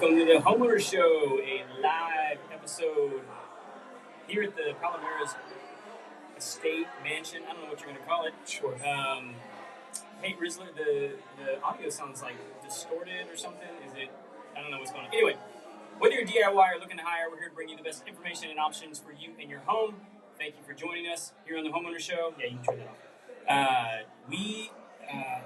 Welcome to the Homeowner Show, a live episode here at the Palomares Estate Mansion. I don't know what you're going to call it. Sure. Hey, Rizzler, the audio sounds like distorted or something. Is it? I don't know what's going on. Anyway, whether you're DIY or looking to hire, we're here to bring you the best information and options for you and your home. Thank you for joining us here on the Homeowner Show. Yeah, you can turn that off.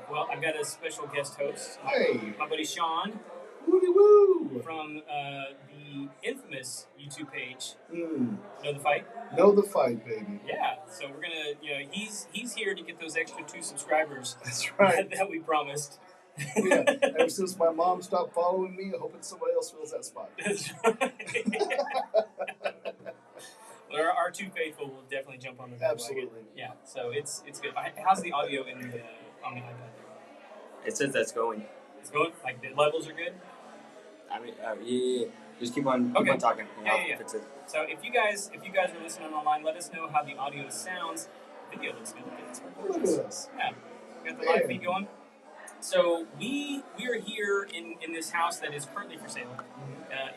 Well, I've got a special guest host. Hey. My buddy Sean. Woody woo! From the infamous YouTube page, Know the Fight. Know the Fight, baby. Yeah, so we're gonna, he's here to get those extra 2 subscribers. That's right. that we promised. Yeah, ever since my mom stopped following me, I hope somebody else fills that spot. That's right. Well, our 2 faithful will definitely jump on the bandwagon. Absolutely. Yeah, so it's good. How's the audio on the iPad? It says that's going. It's going? Like the levels are good? I mean, yeah. Just keep on talking. Yeah. Fix it. So if you guys are listening online, let us know how the audio sounds. Video looks good. Look at us. Yeah. Got the live feed going. So we are here in this house that is currently for sale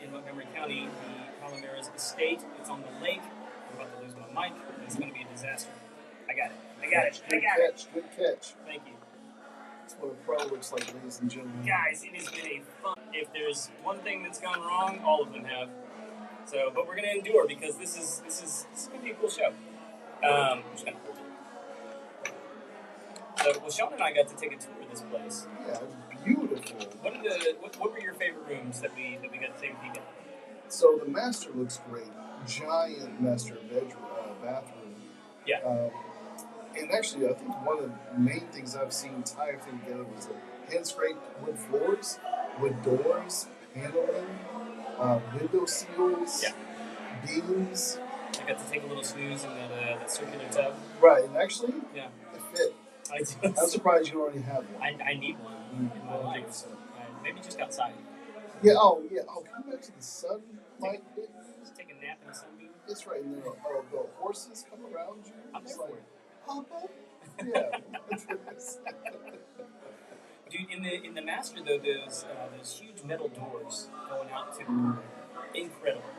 in Montgomery County, the Palomares Estate. It's on the lake. I'm about to lose my mic. It's going to be a disaster. I got it. Good catch. Thank you. That's what a pro looks like, ladies and gentlemen. Guys, it has been a fun. If there's one thing that's gone wrong, all of them have. So, but we're going to endure because this is going to be a cool show. I'm just going to hold it. So, well, Sean and I got to take a tour of this place. Yeah, it's beautiful. What were your favorite rooms that we got to take a peek at? So the master looks great. Giant master bathroom. Yeah. And actually, I think one of the main things I've seen tie everything together was the hand-scraped wood floors, wood doors, paneling, window seals, beams. I got to take a little snooze in that circular tub. Right, and actually, it fit. I'm surprised you already have one. I need one in my life. So, maybe just outside. Yeah, oh, come back to the sun, Mike. Just take a nap in the sunbeam. It's right, and the horses come around you. I'm there for it. Papa? Yeah. Dude, in the master though, those huge metal doors going out to incredible.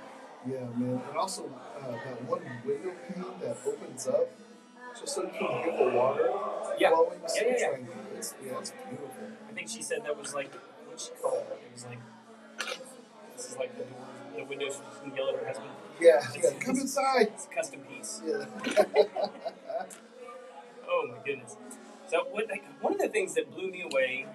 Yeah, man, and also that one window pane that opens up just so you can get the water flowing. Yeah. It's beautiful. I think she said that was like what she called it. It was like this is like the windows she can yell at her husband. Yeah. Come inside. It's a custom piece. Yeah. Oh my goodness. So one of the things that blew me away,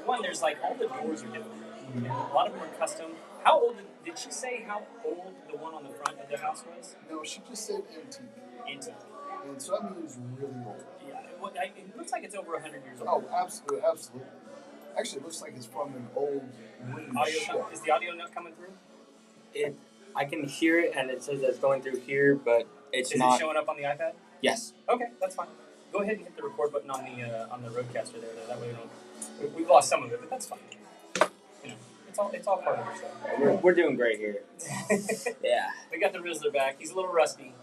one, there's like all the doors are different. And a lot of them are custom. How old did she say how old the one on the front of the house was? No, she just said antique. Antique. And so that means really old. Yeah, it looks like it's over 100 years old. Oh, absolutely. Actually, it looks like it's from an old wooden ship. Is the audio not coming through? I can hear it, and it says that it's going through here, but it's not. Is it showing up on the iPad? Yes. Okay, that's fine. Go ahead and hit the record button on the Rodecaster there. That way we've lost some of it, but that's fine. It's all part of it. So. We're doing great here. Yeah. We got the Rizzler back. He's a little rusty,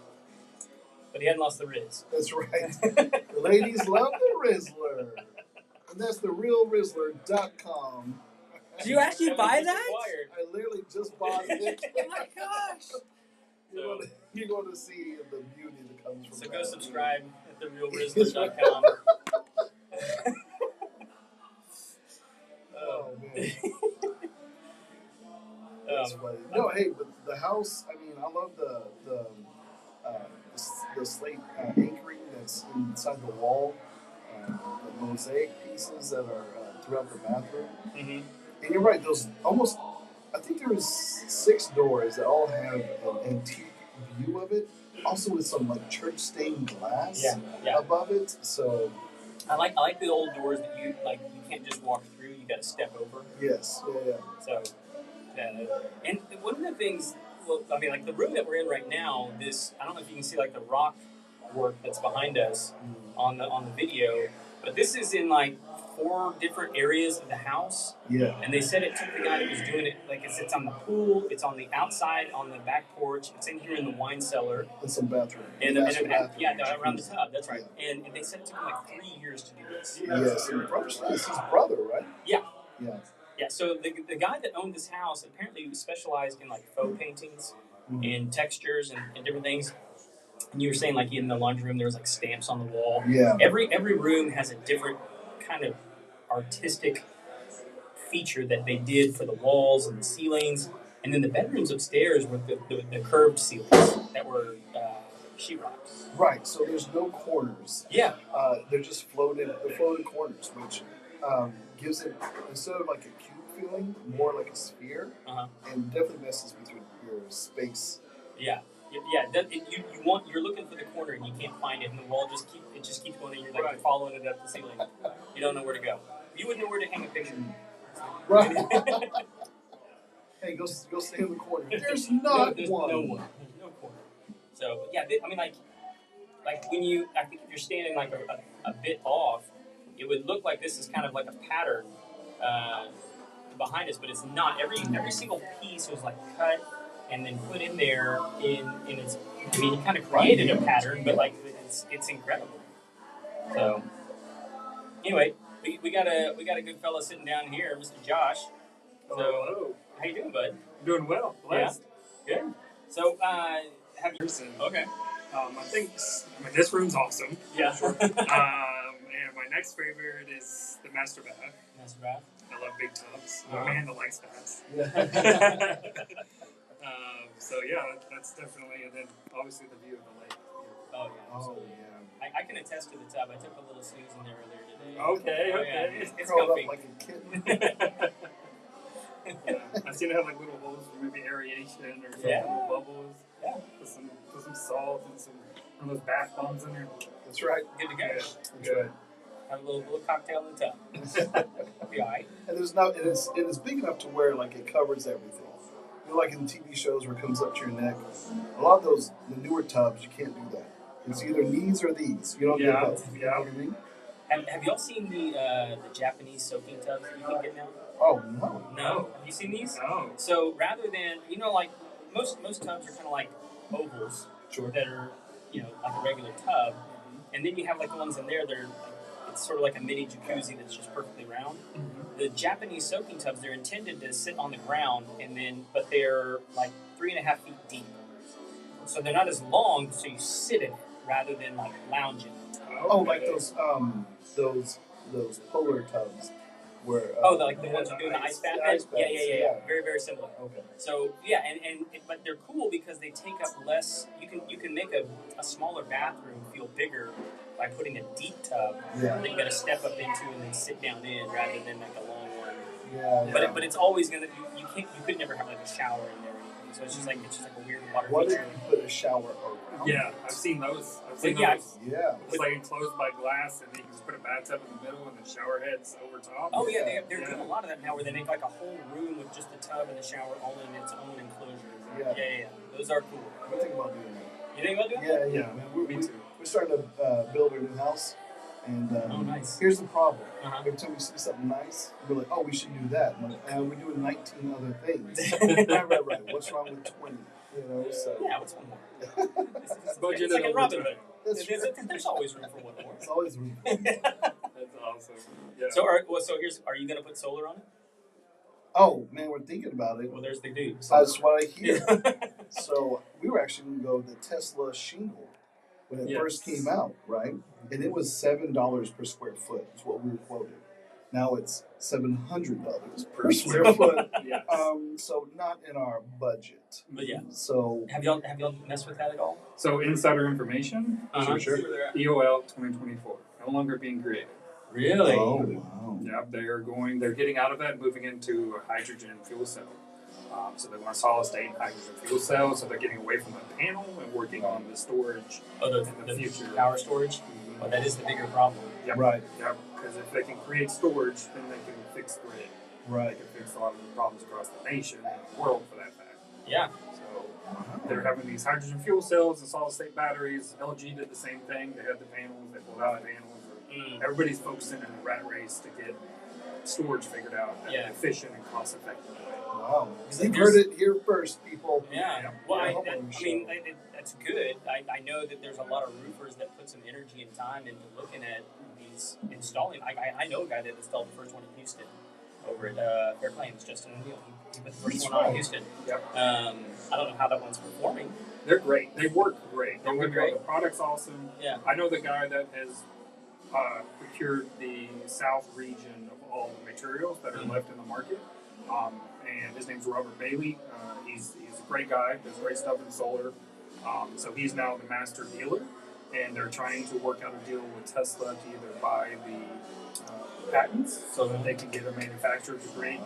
but he hadn't lost the Riz. That's right. The ladies love the Rizzler. And that's therealrizzler.com. Did you actually buy that? I literally just bought it. Oh my gosh. You're going to see the beauty that comes from So that. go subscribe at therealrizzler.com. Oh, man. That's funny. No, hey, but the house, I mean, I love the slate anchoring that's inside the wall, the mosaic pieces that are throughout the bathroom. Mm-hmm. And you're right, those almost, I think there's 6 doors that all have an antique view of it, also with some like church stained glass above it. So I like the old doors that you can't just walk through, you got to step over. Yes, yeah. So and one of the things, well, I mean, like the room that we're in right now, I don't know if you can see like the rock work that's behind us on the video, but this is in like 4 different areas of the house. Yeah. And they said it took the guy that was doing it, like it's on the pool, it's on the outside, on the back porch, it's in here in the wine cellar. And some bathroom. Around the tub, that's right. Yeah. And they said it took him like 3 years to do this. Yes, and it's his brother, right? Yeah. Yeah. Yeah, so the guy that owned this house apparently specialized in like faux paintings and textures and different things. And you were saying like in the laundry room there was like stamps on the wall. Yeah. Every room has a different kind of artistic feature that they did for the walls and the ceilings. And then the bedrooms upstairs were the curved ceilings that were sheetrock. Right. So there's no corners. Yeah. They're just floated corners, which gives it, instead of like a cube feeling, more like a sphere, and definitely messes with your space. Yeah. You're looking for the corner and you can't find it, and the wall just keeps going, and you're like you're following it up the ceiling. You don't know where to go. You wouldn't know where to hang a picture. Right. Hey, go stay in the corner. There's not there's one. No one. There's no corner. So yeah, I mean like when I think if you're standing like a bit off, it would look like this is kind of like a pattern behind us, but it's not. Every single piece was like cut and then put in there in its. I mean, he kind of created a pattern, but like it's incredible. So anyway, we got a good fella sitting down here, Mr. Josh. So hello. How you doing, bud? Doing well. Blessed. Yeah. Good. So have you? Okay. I think this room's awesome. Yeah. Sure. And my next favorite is the master bath. Master bath. I love big tubs. I'm a man that likes baths. Yeah. So yeah, that's definitely, and then obviously the view of the lake. Oh yeah. Oh yeah. I can attest to the tub. I took a little snooze in there earlier today. Okay. Oh, Okay. yeah. It's Curled comfy. up like a kitten. Yeah. I've seen it have like little holes for maybe aeration or some little bubbles. Yeah. Put some salt and some one of those bath bombs in there. That's right. Good to go. That's right. Have a little cocktail in the tub. Be all right. And it's big enough to where like it covers everything. You know, like in TV shows where it comes up to your neck. A lot of the newer tubs, you can't do that. It's either these or these. You don't get both. You know what I mean? Have y'all seen the Japanese soaking tubs that you can get now? Oh no. No. Have you seen these? No. So rather than like most tubs are kind of like ovals that are like a regular tub, and then you have like the ones in there that are it's sort of like a mini jacuzzi that's just perfectly round. Mm-hmm. The Japanese soaking tubs, they're intended to sit on the ground, but they're like 3.5 feet deep. So they're not as long, so you sit in it rather than like lounge in it. Oh, like those polar tubs where the ones you're doing the ice bath in? Yeah. Very, very similar. Okay. So but they're cool because they take up less. You can make a smaller bathroom feel bigger by putting a deep tub that you got to step up into and then sit down in rather than like a long one. Yeah. But it's always gonna you could never have like a shower in there or anything. So it's just like a weird water What if feature. you put a shower around? Yeah, I've seen those. Yeah. It's like enclosed by glass, and then you can just put a bathtub in the middle and the shower heads over top. Oh yeah, they're doing a lot of that now, where they make like a whole room with just the tub and the shower all in its own enclosure. Yeah. Those are cool. We think about doing that. You think about doing that? Yeah. Man, Me too. We're starting to build our new house, and nice. here's the problem. Uh-huh. Every time we see something nice, we're like, oh, we should do that. And we're doing 19 other things. right. What's wrong with 20? So. Yeah, what's one more? Budget It's like it a over Robin time. Hood. There's always room for one more. It's always room. That's awesome. Yeah. So are you gonna put solar on it? Oh, man, we're thinking about it. Well, there's the dude. That's what I hear. So we were actually going to go the Tesla shingle when it first came out, right? And it was $7 per square foot is what we were quoted. Now it's $700 per square foot. Yes. So not in our budget. But yeah. So Have y'all messed with that at all? So insider information. Sure. EOL 2024 no longer being created. Really? oh wow. Yeah, they're getting out of that, moving into a hydrogen fuel cell. So they want a solid state hydrogen fuel cell. So they're getting away from the panel and working on the storage Oh, in the future. power storage. Oh, that is the bigger problem. Yep. Right. Yep. Because if they can create storage, then they can fix grid. They Right. can fix a lot of the problems across the nation and the world, for that fact. Yeah. So they're having these hydrogen fuel cells and solid state batteries. LG did the same thing. They had the panels. They pulled out the panels. Everybody's focusing in a rat race to get storage figured out in an efficient and cost effective way. Wow. You've heard it here first, people. Yeah. Well, Yeah, that's good. I know that there's a lot of roofers that put some energy and time into looking at these installing. I know a guy that installed the first one in Houston. over at Fair Plains, Justin O'Neill. He put the first That's one on in right. Houston. Yep. I don't know how that one's performing. They're great. They work great. They work great. The product's awesome. Yeah. I know the guy that has procured the south region of all the materials that are left in the market. And his name's Robert Bailey. He's a great guy, does great stuff in solar. So he's now the master dealer, and they're trying to work out a deal with Tesla to either buy the patents so that they can get a manufacturer to create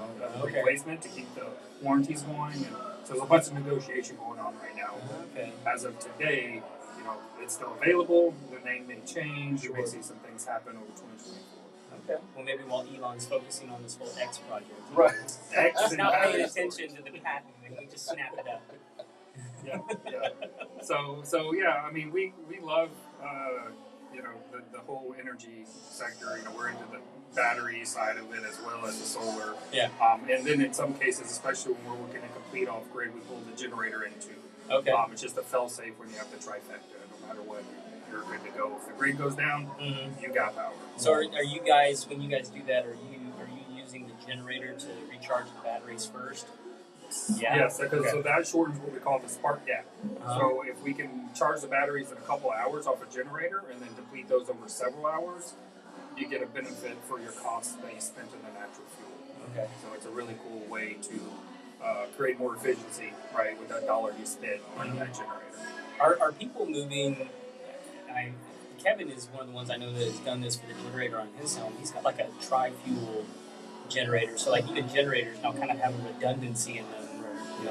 replacement to keep the warranties going. And so there's a bunch of negotiation going on right now. Okay. As of today, it's still available. The name may change. You may see some things happen over 2024. Okay. Well, maybe while Elon's focusing on this whole X project, Right. He's not paying attention to the patent, and we just snap it up. Yeah. So yeah, I mean, we love the whole energy sector. We're into the battery side of it as well as the solar. Yeah. And then in some cases, especially when we're working a complete off grid, we pull the generator into. Okay. It's just a fail safe when you have the trifecta. No matter what, you're good to go. If the grid goes down, you got power. So are you guys, when you guys do that, are you using the generator to recharge the batteries first? Yeah. Yes, because so that shortens what we call the spark gap. So if we can charge the batteries in a couple of hours off a generator and then deplete those over several hours, you get a benefit for your costs that you spent in the natural fuel. Okay. So it's a really cool way to create more efficiency, right, with that dollar you spent on that generator. Are people moving? Kevin is one of the ones I know that has done this for the generator on his home. He's got like a tri-fuel generator, so like even generators now kind of have a redundancy in them.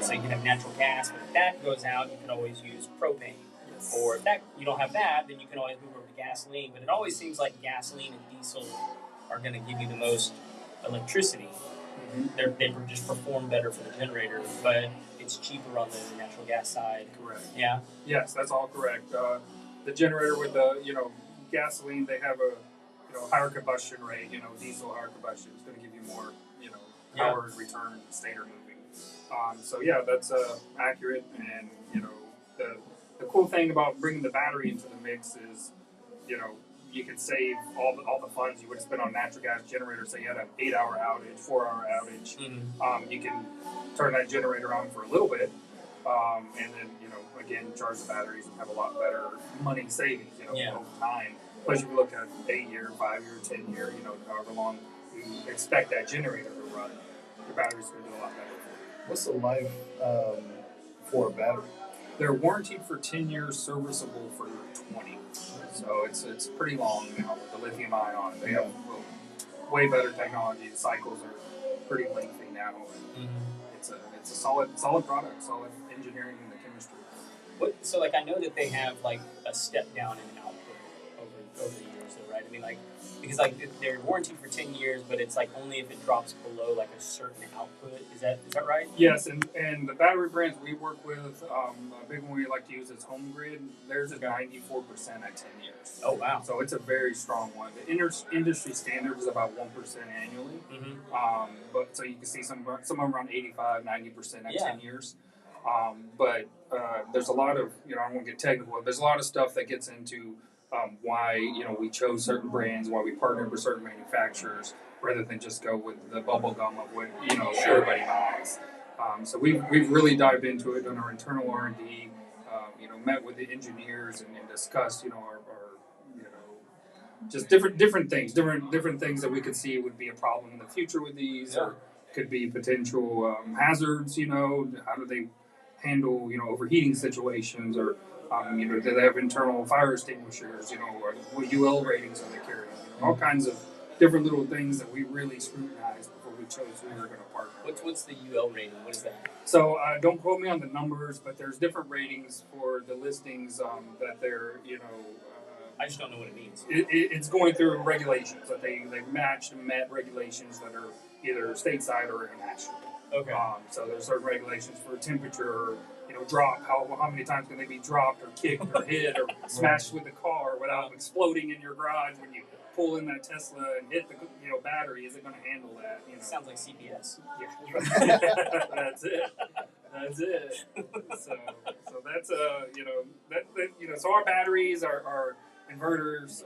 So you can have natural gas, but if that goes out, you can always use propane. Yes. Or if you don't have that, then you can always move over to gasoline. But it always seems like gasoline and diesel are going to give you the most electricity. They just perform better for the generator, but it's cheaper on the natural gas side. Correct. Yeah. Yes, that's all correct. The generator with the gasoline, they have a higher combustion rate. Diesel higher combustion is going to give you more power and return, stator moving. So yeah, that's accurate. And the cool thing about bringing the battery into the mix is you can save all the funds you would have spent on natural gas generator. Say you had an 8-hour outage, 4-hour outage. You can turn that generator on for a little bit, and then again charge the batteries and have a lot better money savings over time. Especially if you look at 8-year, 5-year, 10-year, however long you expect that generator to run, your battery's going to do a lot better for you. What's the life for a battery? They're warranted for 10 years, serviceable for 20. So it's pretty long now with the lithium ion. They have way better technology. The cycles are pretty lengthy now. And it's a solid product, solid engineering and the chemistry. So I know that they have like a step down in output over the years, though, right? I mean, because they're warranted for 10 years, but it's like only if it drops below like a certain output. Is that right? Yes, and the battery brands we work with, a big one we like to use is Home Grid. Theirs is 94% at 10 years. Oh wow! So it's a very strong one. The industry standard is about 1% annually. But so you can see some around 85, 90% at 10 years. But there's a lot of I won't get technical. But there's a lot of stuff that gets into why we chose certain brands, why we partnered with certain manufacturers, rather than just go with the bubble gum of what everybody buys. So we've really dived into it, done our internal R&D, met with the engineers and discussed our just different things that we could see would be a problem in the future with these, or could be potential hazards. How do they handle overheating situations, or do they have internal fire extinguishers? Or what UL ratings are they carrying? All kinds of different little things that we really scrutinized before we chose who we were going to partner. What's the UL rating? What is that? So don't quote me on the numbers, but there's different ratings for the listings that they're I just don't know what it means. It's going through regulations that they matched and met regulations that are either stateside or international. Okay. So there's certain regulations for temperature, drop. How many times can they be dropped or kicked or hit or smashed with the car without exploding in your garage when you pull in that Tesla and hit the battery? Is it going to handle that? Sounds like CPS. Yeah. That's it. So that's so our batteries, our inverters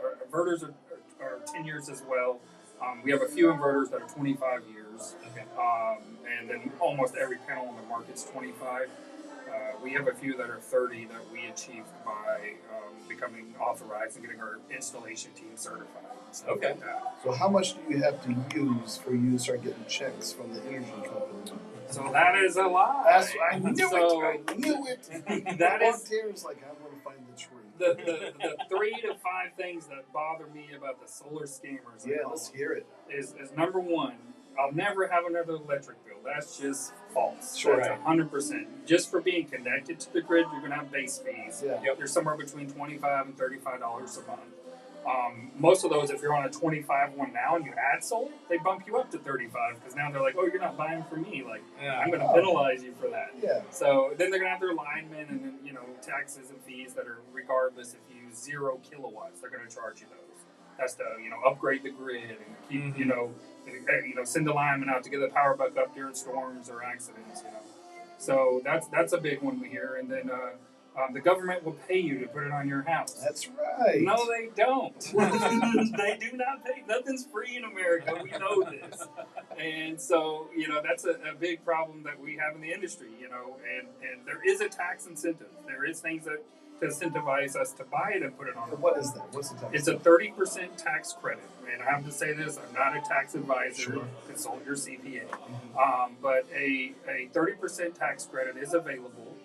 are 10 years as well. We have a few inverters that are 25 years, Okay. and then almost every panel on the market's 25. We have a few that are 30 that we achieved by becoming authorized and getting our installation team certified. And stuff Okay. like that. So how much do you have to use for you to start getting checks from the energy company? So that is a lie. I knew it. I knew it. That is Terry's like, I want to find the tree. the 3 to 5 things that bother me about the solar scammers. Yeah, let's hear it. Is number one, I'll never have another electric bill. That's just false. Sure. That's 100%. Just for being connected to the grid, you're going to have base fees. Yeah. Yep. They're somewhere between $25 and $35 a month. Most of those, if you're on a 25 one now and you add solar, they bump you up to 35 because now they're like, oh, you're not buying from me. Like, I'm going to penalize you for that. Yeah. So then they're going to have their linemen and then, taxes and fees that are regardless if you use 0 kilowatts, they're going to charge you those. That's to, upgrade the grid and keep, send the linemen out to get the power back up during storms or accidents, So that's a big one we hear. And then the government will pay you to put it on your house. That's right. No, they don't. They do not pay. Nothing's free in America. We know this. And so, that's a big problem that we have in the industry, and there is a tax incentive. There is things that to incentivize us to buy it and put it on. What is that? What's the tax? It's a 30% tax credit. And I have to say this, I'm not a tax advisor. Sure. Consult your CPA. But a 30% tax credit is available,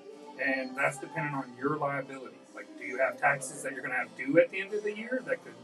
and that's dependent on your liability. Like, do you have taxes that you're going to have due at the end of the year that could,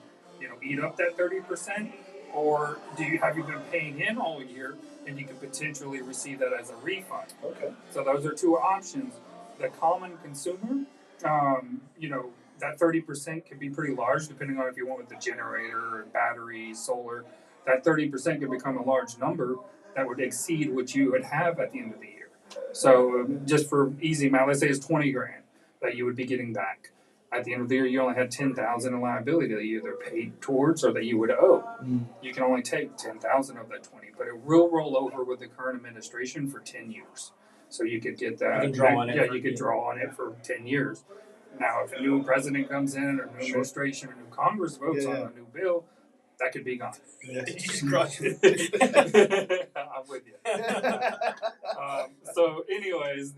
eat up that 30%? Or have you been paying in all year and you could potentially receive that as a refund? Okay. So those are 2 options. The common consumer, that 30% can be pretty large depending on if you went with the generator, battery, solar. That 30% could become a large number that would exceed what you would have at the end of the year. So just for easy math, let's say it's $20,000 that you would be getting back. At the end of the year, you only had $10,000 in liability that you either paid towards or that you would owe. You can only take $10,000 of that $20,000, but it will roll over with the current administration for 10 years. So you could get that. You can draw on it. Yeah, you could draw on it for 10 years. Now, if a new president comes in, or new administration, or new Congress votes on a new bill, that could be gone. Yeah. You just crushed it. I'm with you. So, anyways,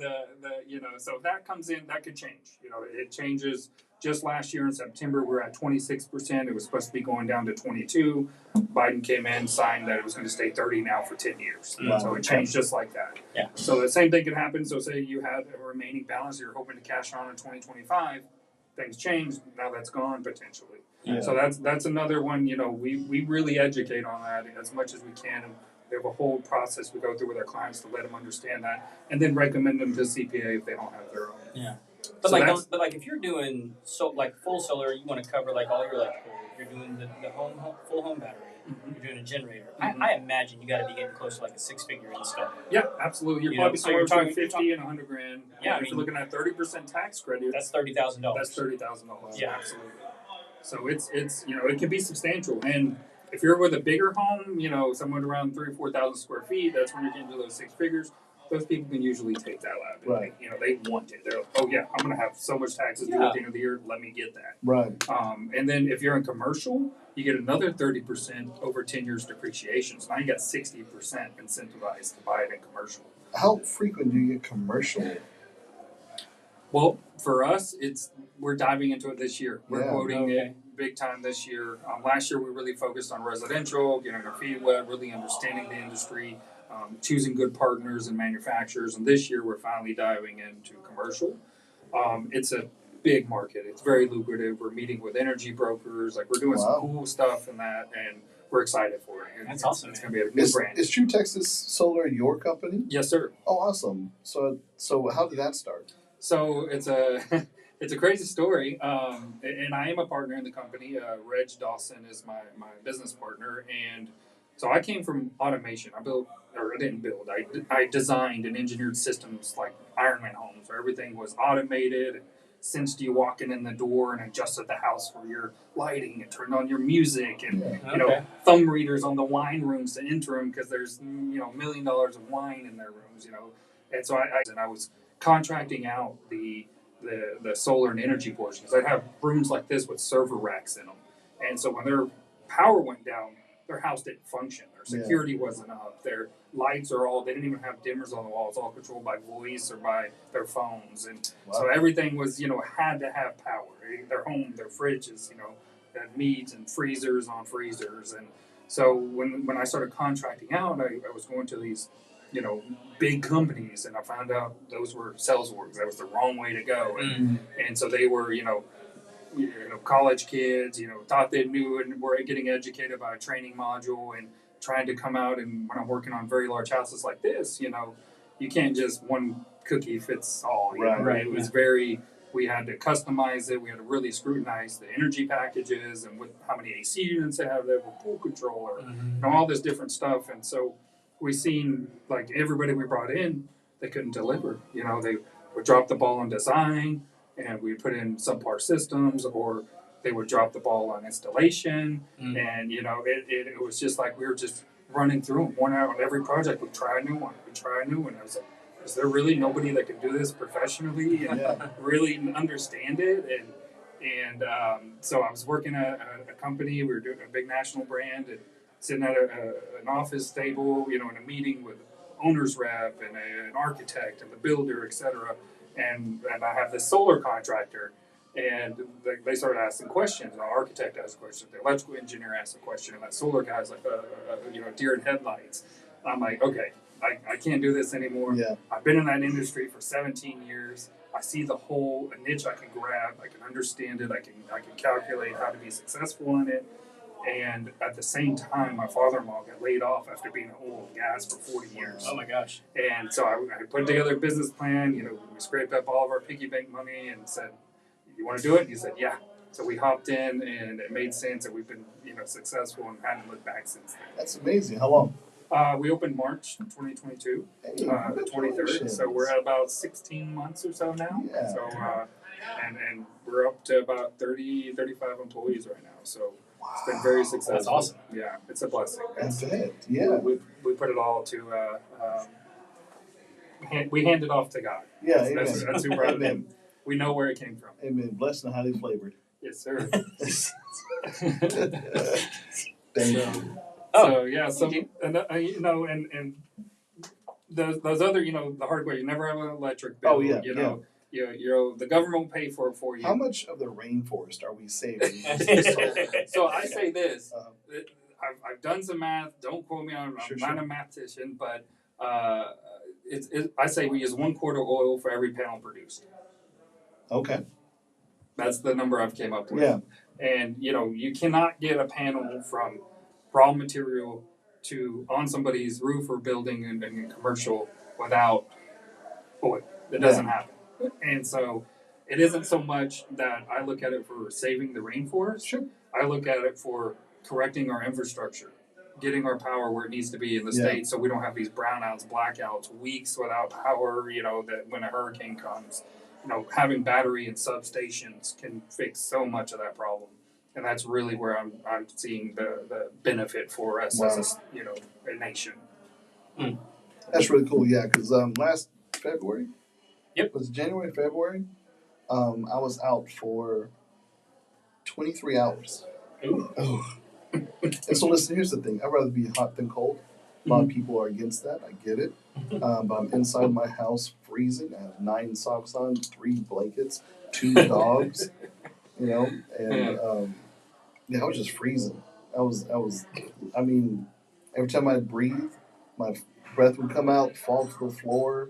so if that comes in, that could change. It changes. Just last year in September, we were at 26%. It was supposed to be going down to 22. Biden came in, signed that it was going to stay 30 now for 10 years. Wow. So it changed just like that. Yeah. So the same thing could happen. So say you had a remaining balance you're hoping to cash on in 2025. Things changed. Now that's gone potentially. Yeah. So that's another one. We really educate on that as much as we can. And we have a whole process we go through with our clients to let them understand that, and then recommend them to CPA if they don't have their own. Yeah. So But if you're doing full solar, you want to cover all your electrical. You're doing the full home battery. You're doing a generator. I imagine you got to be getting close to a 6-figure install. Yeah, absolutely. You're You probably know, so somewhere you're talking- between $50,000 and $100,000. Yeah, if you're looking at 30% tax credit, That's $30,000. that's $30,000. Yeah. Absolutely. So it's it can be substantial. And if you're with a bigger home, somewhere around 3,000 or 4,000 square feet, that's when you're getting to those 6 figures. Those people can usually take that liability. Right. They want it. They're like, oh yeah, I'm going to have so much taxes due at the end of the year. Let me get that. Right. And then if you're in commercial, you get another 30% over 10 years depreciation. So now you got 60% incentivized to buy it in commercial. How frequent do you get commercial? Well, for us, we're diving into it this year. We're Yeah. quoting it big time this year. Last year, we really focused on residential, getting our feet wet, really understanding the industry, choosing good partners and manufacturers. And this year, we're finally diving into commercial. It's a big market. It's very lucrative. We're meeting with energy brokers. We're doing some cool stuff in that, and we're excited for it. That's awesome. It's going to be a new brand. Is True Texas Solar your company? Yes, sir. Oh, awesome. So how did that start? So it's a it's a crazy story, and I am a partner in the company. Reg Dawson is my business partner, and so I came from automation. I didn't build. I designed and engineered systems like Ironman homes, where everything was automated and sensed you walking in the door and adjusted the house for your lighting and turned on your music and thumb readers on the wine rooms to enter them because there's $1 million of wine in their rooms. And so I was contracting out the solar and energy portions. I'd have rooms like this with server racks in them. And so when their power went down, their house didn't function. Their security wasn't up. Their lights they didn't even have dimmers on the walls, all controlled by voice or by their phones. And so everything was, had to have power. Their home, their fridges, had meats and freezers on freezers. And so when I started contracting out, I was going to these, big companies, and I found out those were sales orgs. That was the wrong way to go. And so they were, college kids, thought they knew and were getting educated by a training module and trying to come out. And when I'm working on very large houses like this, you can't just one cookie fits all. Right. It was we had to customize it. We had to really scrutinize the energy packages and how many AC units they have there, with pool controller, all this different stuff. And so we seen like everybody we brought in, they couldn't deliver. They would drop the ball on design, and we put in subpar systems, or they would drop the ball on installation. And it was just like we were just running through them one out on every project. We try a new one. I was like, is there really nobody that can do this professionally and really understand it? And so I was working at a company. We were doing a big national brand, and sitting at an office table, in a meeting with owner's rep and an architect and the builder, etc. And I have this solar contractor, and they started asking questions. The architect asked a question, the electrical engineer asked a question, and that solar guy's like, deer in headlights. I'm like, okay, I can't do this anymore. Yeah. I've been in that industry for 17 years. I see the whole niche I can grab. I can understand it. I can calculate how to be successful in it. And at the same time, my father-in-law got laid off after being in oil and gas for 40 years. Oh my gosh. And so I put together a business plan. We scraped up all of our piggy bank money and said, you want to do it? And he said, yeah. So we hopped in, and it made sense, and we've been, successful and hadn't looked back since then. That's amazing. How long? We opened March 2022, the 23rd. So we're at about 16 months or so now. Yeah. So, and we're up to about 35 employees right now. So it's been very successful. That's awesome. Yeah, it's a blessing. That's it. Yeah. We put it all to, we hand it off to God. Yeah, That's who brought it in. We know where it came from. Amen. Blessed and highly flavored. Yes, sir. Thank you. So yeah, and those other, the hardware, you never have an electric bill. Oh, yeah, the government will pay for it for you. How much of the rainforest are we saving? So I say this. I've done some math. Don't quote me on it. I'm not a mathematician, but I say we use 1 quart of oil for every panel produced. Okay. That's the number I've came up with. Yeah. And you cannot get a panel from raw material on somebody's roof or building and commercial without oil. It doesn't happen. And so it isn't so much that I look at it for saving the rainforest. Sure. I look at it for correcting our infrastructure, getting our power where it needs to be in the state, so we don't have these brownouts, blackouts, weeks without power, that when a hurricane comes. Having battery and substations can fix so much of that problem. And that's really where I'm seeing the benefit for us as a nation. That's really cool, yeah, because last February, was it January, February, I was out for 23 hours. Ooh. Oh. And so listen, here's the thing. I'd rather be hot than cold. A lot of people are against that. I get it. But I'm inside my house freezing. I have 9 socks on, 3 blankets, 2 dogs, and I was just freezing. I mean, every time I breathe, my breath would come out, fall to the floor,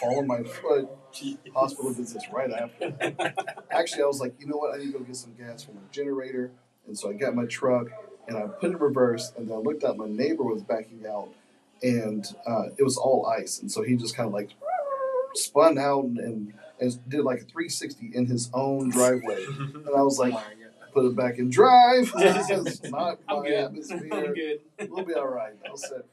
fall on my foot. Hospital visits right after. Actually, I was like, you know what? I need to go get some gas for my generator. And so I got my truck, and I put it in reverse, and then I looked out, my neighbor was backing out, and it was all ice. And so he just kind of like spun out and did like a 360 in his own driveway. And I was like, put it back in drive. It's not my atmosphere. I'm good. We'll be all right.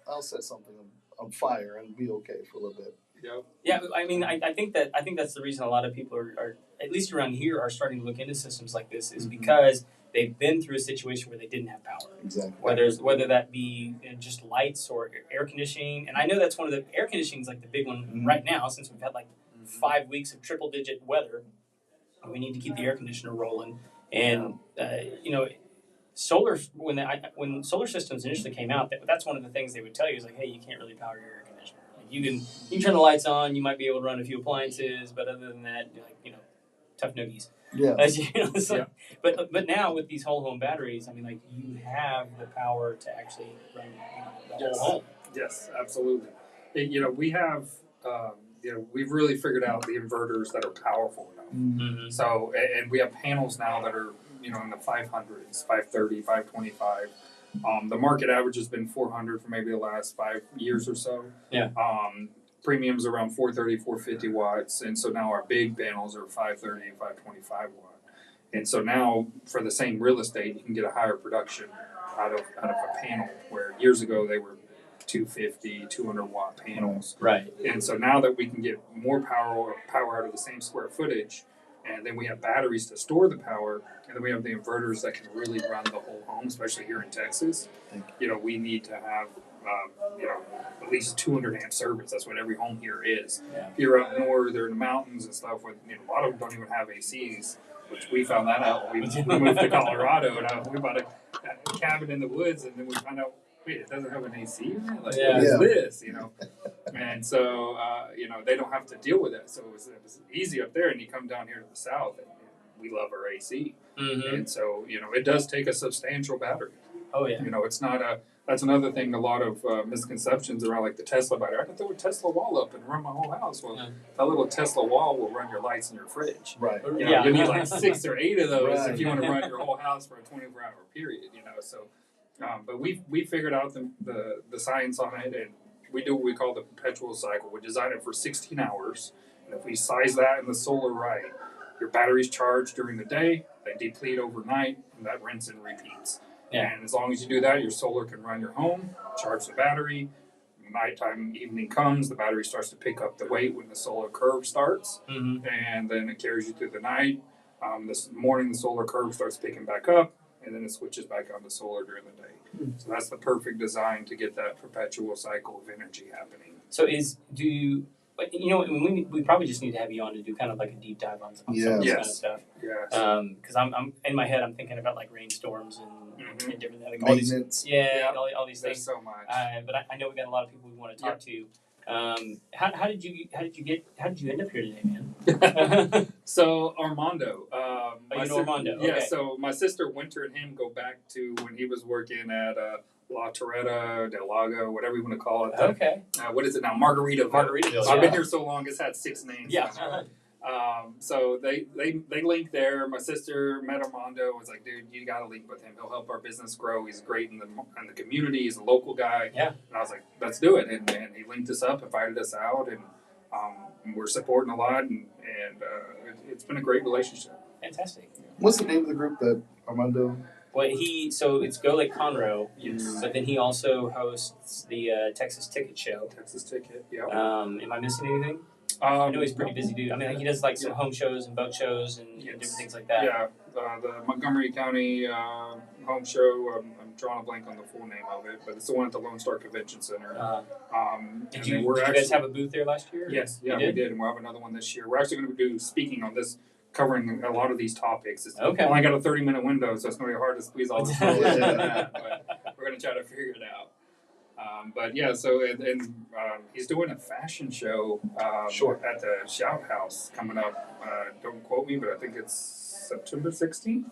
I'll set something on fire and be okay for a little bit. Yep. Yeah, I mean, I think that's the reason a lot of people are at least around here are starting to look into systems like this is because they've been through a situation where they didn't have power. Exactly. Whether that be just lights or air conditioning, and I know that's one of the air conditioning is like the big one right now since we've had like 5 weeks of triple-digit weather. We need to keep the air conditioner rolling, and solar when solar systems initially came out, that's one of the things they would tell you is like, hey, you can't really power your air conditioner. Like you can turn the lights on, you might be able to run a few appliances, but other than that, like tough noogies. Yeah. But now with these whole home batteries, I mean, like you have the power to actually run the whole home. Yes, absolutely. We have, we've really figured out the inverters that are powerful enough. Mm-hmm. So, and we have panels now that are, in the 500s, 530, 525. The market average has been 400 for maybe the last 5 years or so. Yeah. Premiums around 430, 450 watts. And so now our big panels are 530 and 525 watt. And so now for the same real estate, you can get a higher production out of a panel, where years ago they were 250, 200 watt panels. Right. And so now that we can get more power out of the same square footage, and then we have batteries to store the power, and then we have the inverters that can really run the whole home, especially here in Texas. We need to have, at least 200 amp service. That's what every home here is. Yeah. If you're up north or in the mountains and stuff, where a lot of them don't even have ACs, which we found that out when we moved to Colorado, and we bought a cabin in the woods, and then we found out, wait, it doesn't have an AC in it? Like, what is this, And so, they don't have to deal with that. So it was easy up there, and you come down here to the south, and we love our AC. Mm-hmm. And so, it does take a substantial battery. Oh, yeah. It's not that's another thing, a lot of misconceptions around, like the Tesla battery. I can throw a Tesla wall up and run my whole house. Well, that little Tesla wall will run your lights in your fridge. Right. You need like 6 or 8 of those Right. if you want to run your whole house for a 24-hour period, So, but we figured out the science on it, and we do what we call the perpetual cycle. We design it for 16 hours, and if we size that in the solar right, your batteries charge during the day, they deplete overnight, and that rinse and repeats. Yeah. And as long as you do that, your solar can run your home, charge the battery. Nighttime, evening comes, the battery starts to pick up the weight when the solar curve starts, and then it carries you through the night. This morning, the solar curve starts picking back up, and then it switches back on to solar during the day. So that's the perfect design to get that perpetual cycle of energy happening. So we probably just need to have you on to do kind of like a deep dive on some of this kind of stuff. Yes. Because I'm in my head, I'm thinking about like rainstorms and different things. Like Maintenance. all these There's things. so much. But I know we got a lot of people we want to talk to. How did you end up here today, man? So Armando. Armando. Yeah. Okay. So my sister Winter and him go back to when he was working at La Torreta, Del Lago, whatever you want to call it. Okay. What is it now? Margaritaville. Margaritaville. I've been here so long; it's had 6 names. Yeah. So they linked there. My sister met Armando. Was like, dude, you got to link with him. He'll help our business grow. He's great in the community. He's a local guy. Yeah. And I was like, let's do it. And he linked us up, invited us out, and we're supporting a lot. And it's been a great relationship. Fantastic. What's the name of the group that Armando? So it's Go Lake Conroe. Yes. But then he also hosts the Texas Ticket Show. Texas Ticket. Yeah. Am I missing anything? I know he's a pretty busy dude. I mean, like, he does like some home shows and boat shows and different things like that. Yeah, the Montgomery County home show. I'm drawing a blank on the full name of it, but it's the one at the Lone Star Convention Center. Did you guys have a booth there last year? Yes, we did, and we'll have another one this year. We're actually going to do speaking on this, covering a lot of these topics. It's only got a 30-minute window, so it's going to be hard to squeeze all this into that. But we're going to try to figure it out. But yeah, so he's doing a fashion show at the Shout House coming up. Don't quote me, but I think it's September 16th.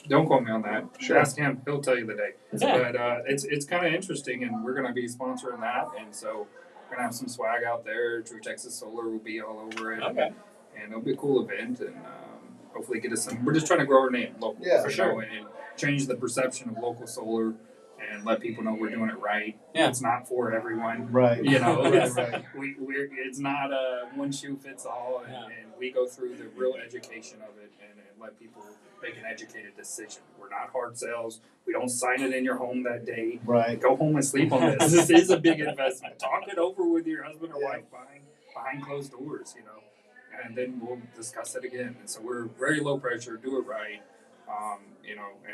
Don't quote me on that. Sure. Ask him; he'll tell you the day. Yeah. But it's kind of interesting, and we're going to be sponsoring that. And so we're going to have some swag out there. True Texas Solar will be all over it. Okay. And it'll be a cool event, and hopefully get us some. We're just trying to grow our name local, for sure, and change the perception of local solar. And let people know we're doing it right. Yeah. It's not for everyone. Right. Right. It's not a one shoe fits all, and we go through the real education of it and let people make an educated decision. We're not hard sells. We don't sign it in your home that day. Right. Go home and sleep on this. This is a big investment. Talk it over with your husband or wife behind closed doors, and then we'll discuss it again. And so we're very low pressure, do it right.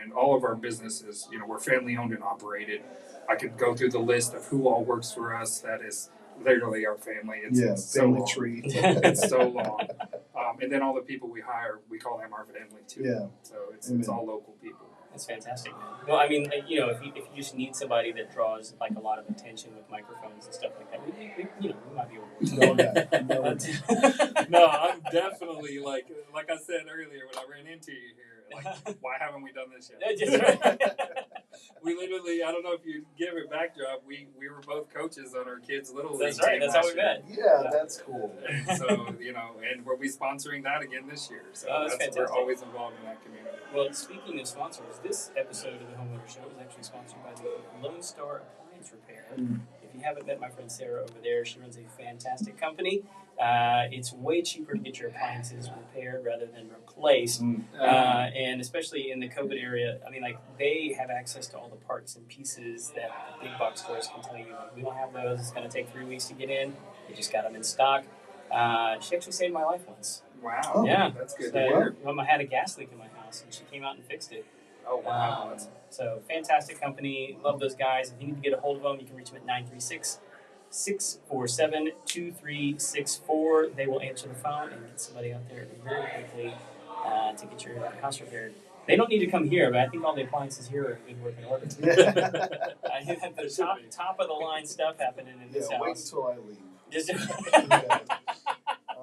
And all of our businesses, we're family owned and operated. I could go through the list of who all works for us. That is literally our family. It's family so tree. It's so long. And then all the people we hire, we call them our family too. Yeah. So it's all local people. That's fantastic, man. Well, I mean, like, if you just need somebody that draws like a lot of attention with microphones and stuff like that, we might be able to. No, I'm definitely like I said earlier when I ran into you here. Like, why haven't we done this yet? We literally, I don't know if you give it backdrop. We were both coaches on our kids' little league. That's right. That's how we met. Yeah, that's cool. And so and we'll be sponsoring that again this year. So that's fantastic. We're always involved in that community. Well, speaking of sponsors, this episode of the Homeowner Show is actually sponsored by the Lone Star Appliance Repair. If you haven't met my friend Sarah over there, she runs a fantastic company. It's way cheaper to get your appliances repaired rather than replaced. And especially in the COVID area, I mean, like, they have access to all the parts and pieces that the big box stores can tell you, like, we don't have those. It's going to take 3 weeks to get in. They just got them in stock. She actually saved my life once. Wow. Yeah. That's good So, to hear. I had a gas leak in my house, and she came out and fixed it. Oh, wow. So, fantastic company. Love those guys. If you need to get a hold of them, you can reach them at 936-647-2364. They will answer the phone and get somebody out there very quickly to get your house repaired. They don't need to come here, but I think all the appliances here are in good working order. I have the top of the line stuff happening in this house. Wait until I leave. Just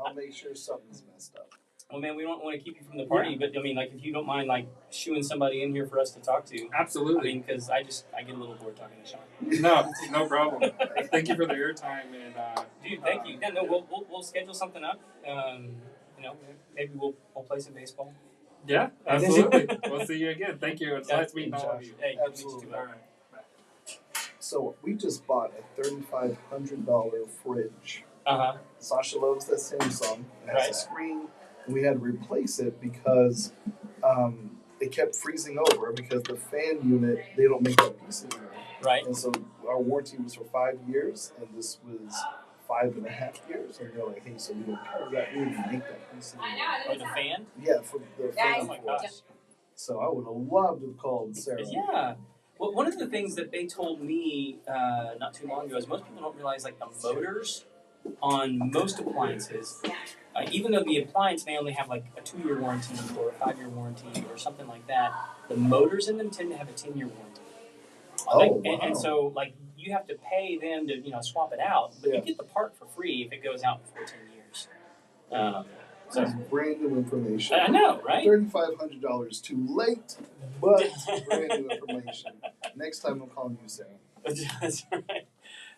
I'll make sure something's messed up. Well, man, we don't want to keep you from the party, but I mean, like, if you don't mind, like, shooing somebody in here for us to talk to. Absolutely. I mean, because I get a little bored talking to Sean. No problem. Thank you for the airtime, and dude, thank you. Yeah, no, we'll schedule something up. Maybe we'll play some baseball. Yeah, absolutely. We'll see you again. Thank you. It's nice meeting all of you. Hey, absolutely. All right. So we just bought a $3,500 fridge. Sasha loves that Samsung. It has a screen, and we had to replace it because it kept freezing over because the fan unit, they don't make that piece anymore. Right. And so our warranty was for 5 years, and this was 5.5 years. And they're like, hey, so we don't cover that. We didn't make that piece anymore. Or the fan? Yeah, for the fan. Oh my gosh. So I would have loved to have called Sarah. Yeah. Well, one of the things that they told me not too long ago is most people don't realize, like, the motors on most appliances, even though the appliance may only have like a 2-year warranty or a 5-year warranty or something like that, the motors in them tend to have a 10-year warranty. Wow. And so, like, you have to pay them to swap it out, but you get the part for free if it goes out before 10 years. That's brand new information. I know, right? $3,500 too late, but brand new information. Next time I'm calling you, Sarah. That's right.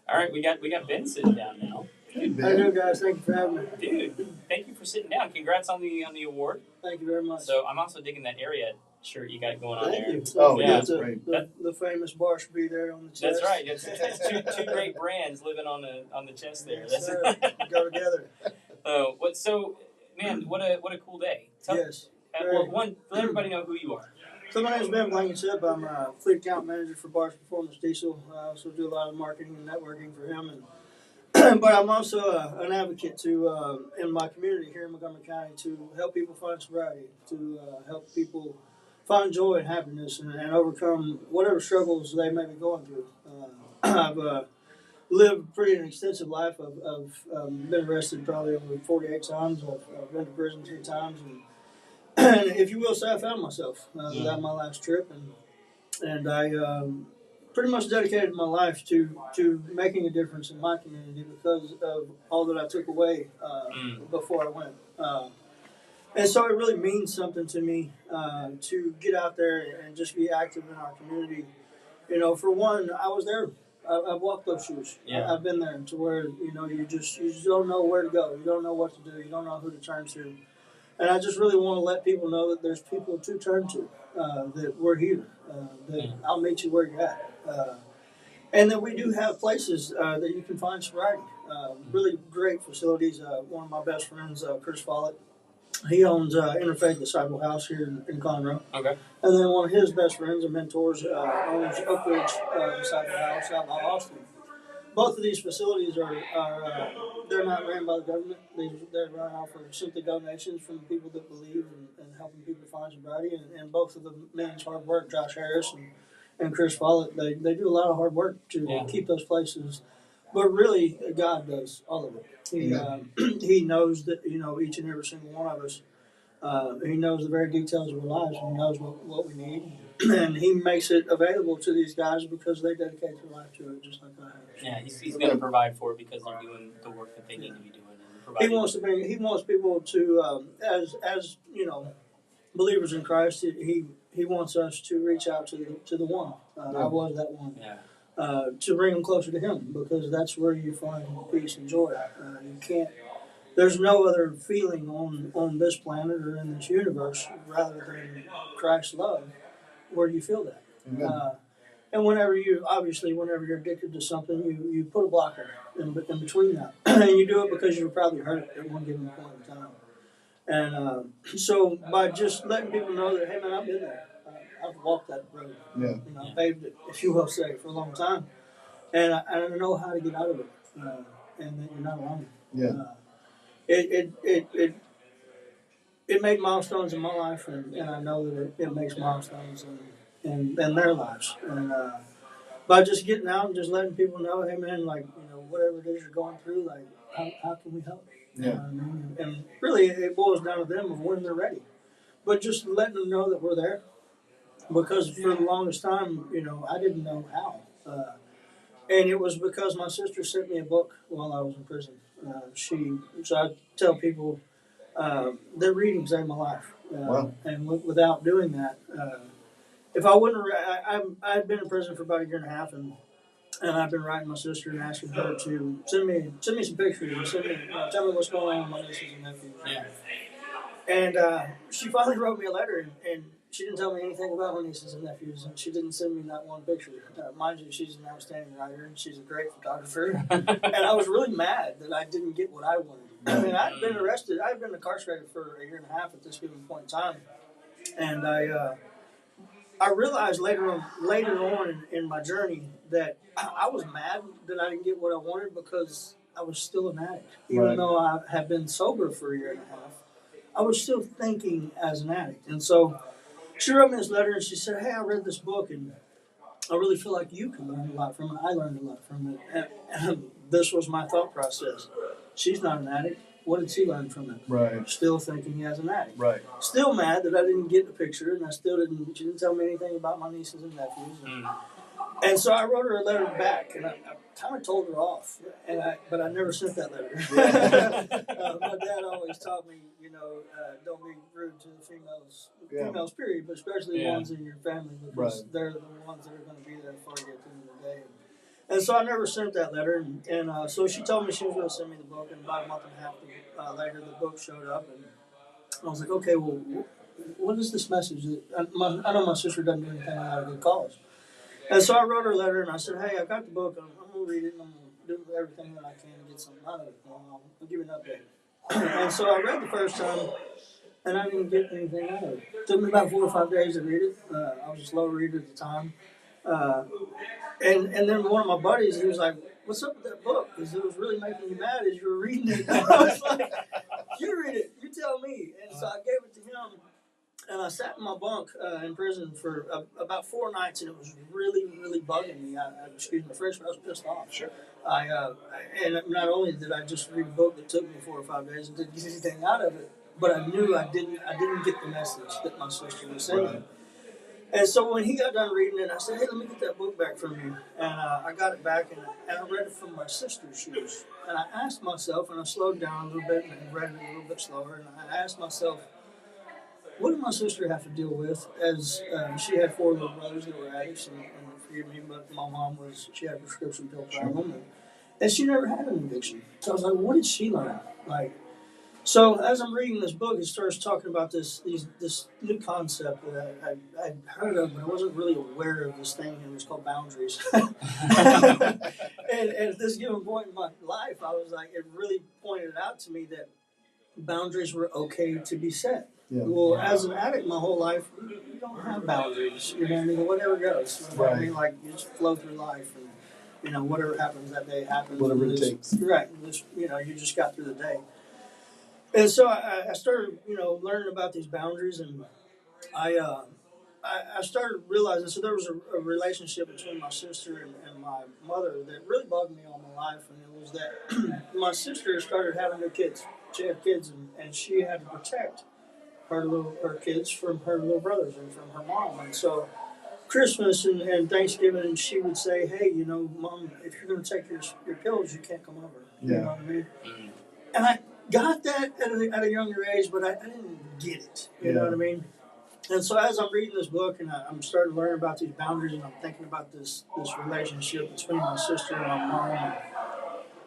All right, we got Ben sitting down now. Hey, Ben. How you doing, guys? Thank you for having me. Dude, thank you for sitting down. Congrats on the award. Thank you very much. So I'm also digging that area shirt you got going on Thank there. you. Oh, yeah, that's great. The famous bar should be there on the chest. That's right. It's two great brands living on the chest there. Yes, sir. Go together. Man, what a cool day. Yes. Let everybody know who you are. So my name is Ben Blankenship. I'm a fleet account manager for Barnes Performance Diesel. I also do a lot of marketing and networking for him, but I'm also an advocate in my community here in Montgomery County to help people find sobriety, to help people find joy and happiness and overcome whatever struggles they may be going through. I've lived pretty an extensive life. I've been arrested probably over 48 times. I've been to prison 3 times, and if you will say, I found myself without my last trip, and I pretty much dedicated my life to making a difference in my community because of all that I took away before I went. And so it really means something to me to get out there and just be active in our community. For one, I was there. I've walked those shoes. Yeah. I've been there to where you just don't know where to go. You don't know what to do. You don't know who to turn to. And I just really want to let people know that there's people to turn to. That we're here. That I'll meet you where you're at. And that we do have places that you can find sobriety. Really great facilities. One of my best friends, Chris Follett, he owns Interfaith Disciple House here in Conroe. Okay. And then one of his best friends and mentors owns Oak Ridge Disciple House out by Austin. Both of these facilities are they're not ran by the government. They're run off of simply donations from people that believe in helping people find sobriety. And both of the men's hard work, Josh Harris and Chris Follett, they do a lot of hard work to keep those places. But really, God does all of it. He knows that each and every single one of us He knows the very details of our lives. He knows what we need, and he makes it available to these guys because they dedicate their life to it, just like I have. Yeah, he's going to provide for it because they're doing the work that they need to be doing. He wants people to, as you know, believers in Christ. He wants us to reach out to the one. I was that one. Yeah. To bring them closer to Him, because that's where you find peace and joy. You can't. There's no other feeling on this planet or in this universe rather than Christ's love. Where do you feel that? And whenever you're addicted to something, you put a blocker in between that, and you do it because you were probably hurt at one given point in time. And so by just letting people know that, hey man, I've been there. I've walked that road. Yeah. Paved it, if you will say, for a long time, and I know how to get out of it, and that you're not alone. Yeah. It made milestones in my life, and I know that it makes milestones in their lives. And by just getting out and just letting people know, hey man, like, whatever it is you're going through, like, how can we help? Yeah. You know what I mean? And really, it boils down to them of when they're ready. But just letting them know that we're there, because for the longest time, I didn't know how. And it was because my sister sent me a book while I was in prison. So I tell people, their reading saved my life. Wow. And without doing that, if I wouldn't, I've been in prison for about a year and a half, and I've been writing my sister and asking her to send me some pictures and tell me what's going on with my nieces and nephews. Yeah. And she finally wrote me a letter, and she didn't tell me anything about my nieces and nephews, and she didn't send me not one picture. Mind you, she's an outstanding writer, and she's a great photographer. And I was really mad that I didn't get what I wanted. I mean, I'd been arrested. I'd been incarcerated for a year and a half at this given point in time. And I realized later on in my journey that I was mad that I didn't get what I wanted because I was still an addict. Even though I had been sober for a year and a half, I was still thinking as an addict. And so she wrote me this letter, and she said, hey, I read this book, and I really feel like you can learn a lot from it. I learned a lot from it. And this was my thought process. She's not an addict. What did she learn from it? Right. Still thinking as an addict. Right. Still mad that I didn't get the picture, and she didn't tell me anything about my nieces and nephews. And so I wrote her a letter back, and I kind of told her off, but I never sent that letter. My dad always taught me, don't be rude to the females, period, but especially the ones in your family, because they're the ones that are going to be there for you at the end of the day. And so I never sent that letter, and so she told me she was going to send me the book, and about a month and a half later, the book showed up, and I was like, okay, well, what is this message? I know my sister doesn't do anything without a good cause. And so I wrote her a letter, and I said, hey, I got the book. I'm going to read it, and I'm going to do everything that I can to get something out of it. I'll give you an update. And so I read the first time, and I didn't get anything out of it. It took me about 4 or 5 days to read it. I was a slow reader at the time. And then one of my buddies, he was like, what's up with that book? Because it was really making you mad as you were reading it. And I was like, you read it. You tell me. And so I gave it to him. And I sat in my bunk in prison for about 4 nights, and it was really, really bugging me. Excuse my French, but I was pissed off. Sure. And not only did I just read a book that took me 4 or 5 days and didn't get anything out of it, but I knew I didn't get the message that my sister was saying. Right. And so when he got done reading it, I said, hey, let me get that book back from you. And I got it back, and I read it from my sister's shoes. And I asked myself, and I slowed down a little bit and read it a little bit slower, and I asked myself, what did my sister have to deal with as she had 4 little brothers that were addicts, and forgive me, but my mom she had a prescription pill problem, and she never had an addiction. So I was like, what did she learn? So as I'm reading this book, it starts talking about this new concept that I'd heard of, but I wasn't really aware of this thing, and it was called boundaries. and at this given point in my life, I was like, it really pointed out to me that boundaries were okay to be set. Yeah. Well, as an addict, my whole life, you don't have boundaries. You know what I mean? Whatever goes. You know what I mean? Like, you just flow through life, and whatever happens that day happens. Whatever it takes. Right. You just got through the day. And so I started, learning about these boundaries, and I started realizing. So there was a relationship between my sister and my mother that really bugged me all my life, and it was that my sister started having new kids. She had kids, and she had to protect her kids from her little brothers and from her mom. And so Christmas and Thanksgiving, and she would say, "Hey, you know, Mom, if you're going to take your pills, you can't come over." You know what I mean? And I got that at a younger age, but I didn't get it. You know what I mean? And so as I'm reading this book and I'm starting to learn about these boundaries, and I'm thinking about this relationship between my sister and my mom,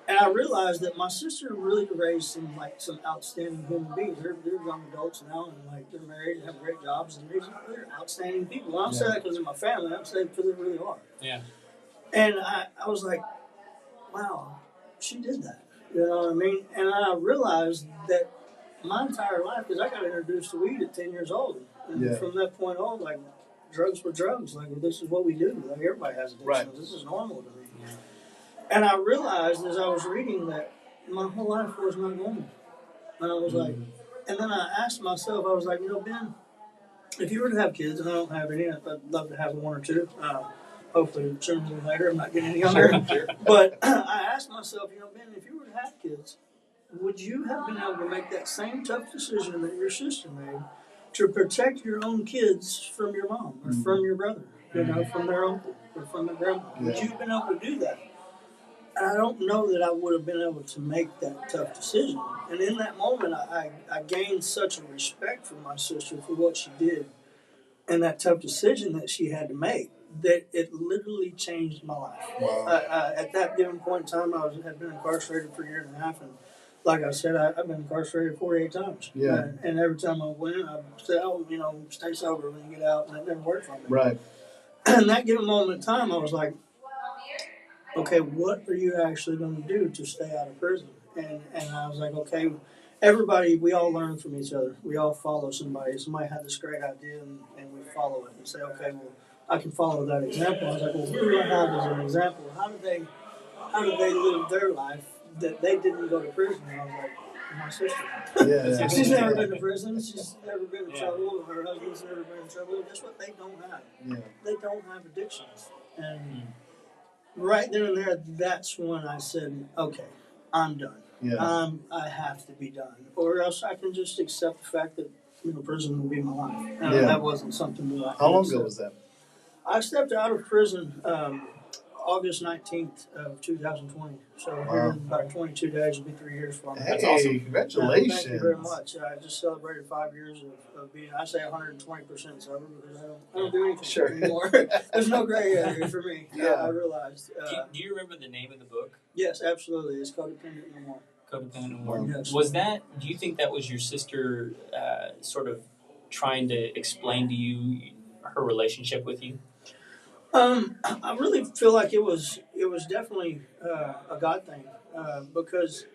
and I realized that my sister really raised some outstanding human beings. They're young adults now, and like they're married and have great jobs, and they're outstanding people. And I'm saying that because of my family. I'm saying because they really are. Yeah. And I was like, wow, she did that. You know what I mean? And I realized that my entire life, because I got introduced to weed at 10 years old. And from that point on, like, drugs were drugs. Like, well, this is what we do. Like, everybody has addictions. Right. This is normal to me. Yeah. And I realized as I was reading that my whole life was not normal. And I was like, and then I asked myself, I was like, you know, Ben, if you were to have kids, and I don't have any, I'd love to have one or two. Hopefully sooner than later. I'm not getting any younger. Sure. But I asked myself, you know, Ben, if you were to have kids, would you have been able to make that same tough decision that your sister made to protect your own kids from your mom or from your brother, you know, from their uncle or from their grandma? Would you have been able to do that? And I don't know that I would have been able to make that tough decision. And in that moment, I gained such a respect for my sister for what she did and that tough decision that she had to make, that it literally changed my life. Wow. At that given point in time, I had been incarcerated for a year and a half, and like I said, I've been incarcerated 48 times. Yeah. And every time I went, I said, "Oh, you know, stay sober when you get out," and it never worked for me. Right. And that given moment in time, I was like, okay, what are you actually going to do to stay out of prison? And I was like, okay, everybody, we all learn from each other. We all follow somebody. Somebody had this great idea, and we follow it and say, okay, well, I can follow that example. I was like, well, who do I have as an example? How did they live their life that they didn't go to prison? And I was like, my sister. Yeah. She's never been to prison. She's never been in trouble. Her husband's never been in trouble. Guess what? They don't have. Yeah. They don't have addictions. And right then and there, that's when I said, okay, I'm done. Yeah. I have to be done. Or else I can just accept the fact that, you know, prison will be my life. That wasn't something that I How long ago was that? I stepped out of prison August 19th of 2020. So here in about 22 days, it'll be 3 years for me. Hey, That's awesome. Congratulations. Thank you very much. I just celebrated 5 years of being, I say 120% sober because I don't do anything anymore. There's no gray area for me. I realized. Do you remember the name of the book? Yes, absolutely. It's Codependent No More. Codependent No More. Yes. Do you think that was your sister sort of trying to explain to you her relationship with you? I really feel like it was definitely a God thing because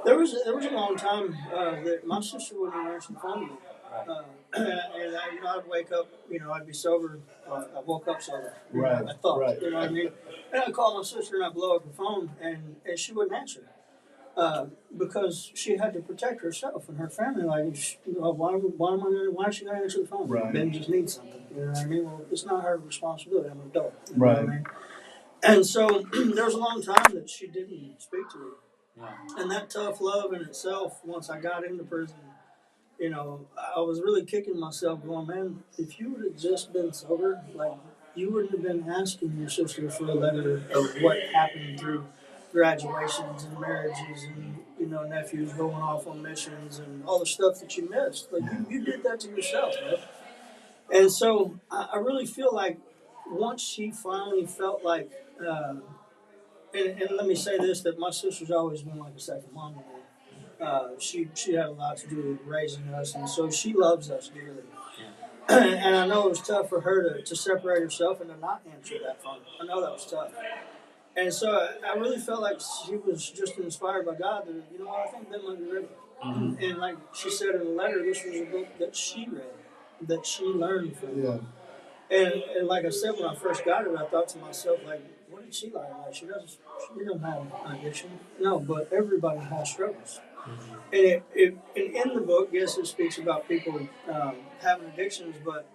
there was a long time that my sister wouldn't even answer the phone to me. And I'd wake up, I'd be sober. I woke up sober. Right. I thought, right. you know what I mean? And I'd call my sister and I'd blow up the phone and she wouldn't answer. Because she had to protect herself and her family. Like, why is she going to answer the phone? Right. Ben just needs something. You know what I mean? Well, it's not her responsibility. I'm an adult. You know Right. what I mean? And so there was a long time that she didn't speak to me. Yeah. And that tough love in itself, once I got into prison, I was really kicking myself going, man, if you would have just been sober, like, you wouldn't have been asking your sister for a letter of what happened through graduations and marriages and, nephews going off on missions and all the stuff that you missed. Like, you did that to yourself, man. And so I really feel like once she finally felt like, and let me say this, that my sister's always been like a second mom to me. She had a lot to do with raising us, and so she loves us dearly. Yeah. And I know it was tough for her to separate herself and to not answer that phone. I know that was tough. And so I really felt like she was just inspired by God that, I think Ben might be ready. Mm-hmm. And like she said in the letter, this was a book that she read, that she learned from. Yeah. And like I said, when I first got it, I thought to myself, like, what did she learn? Like, she don't have an addiction. No, but everybody has struggles. Mm-hmm. And in the book, yes, it speaks about people having addictions, but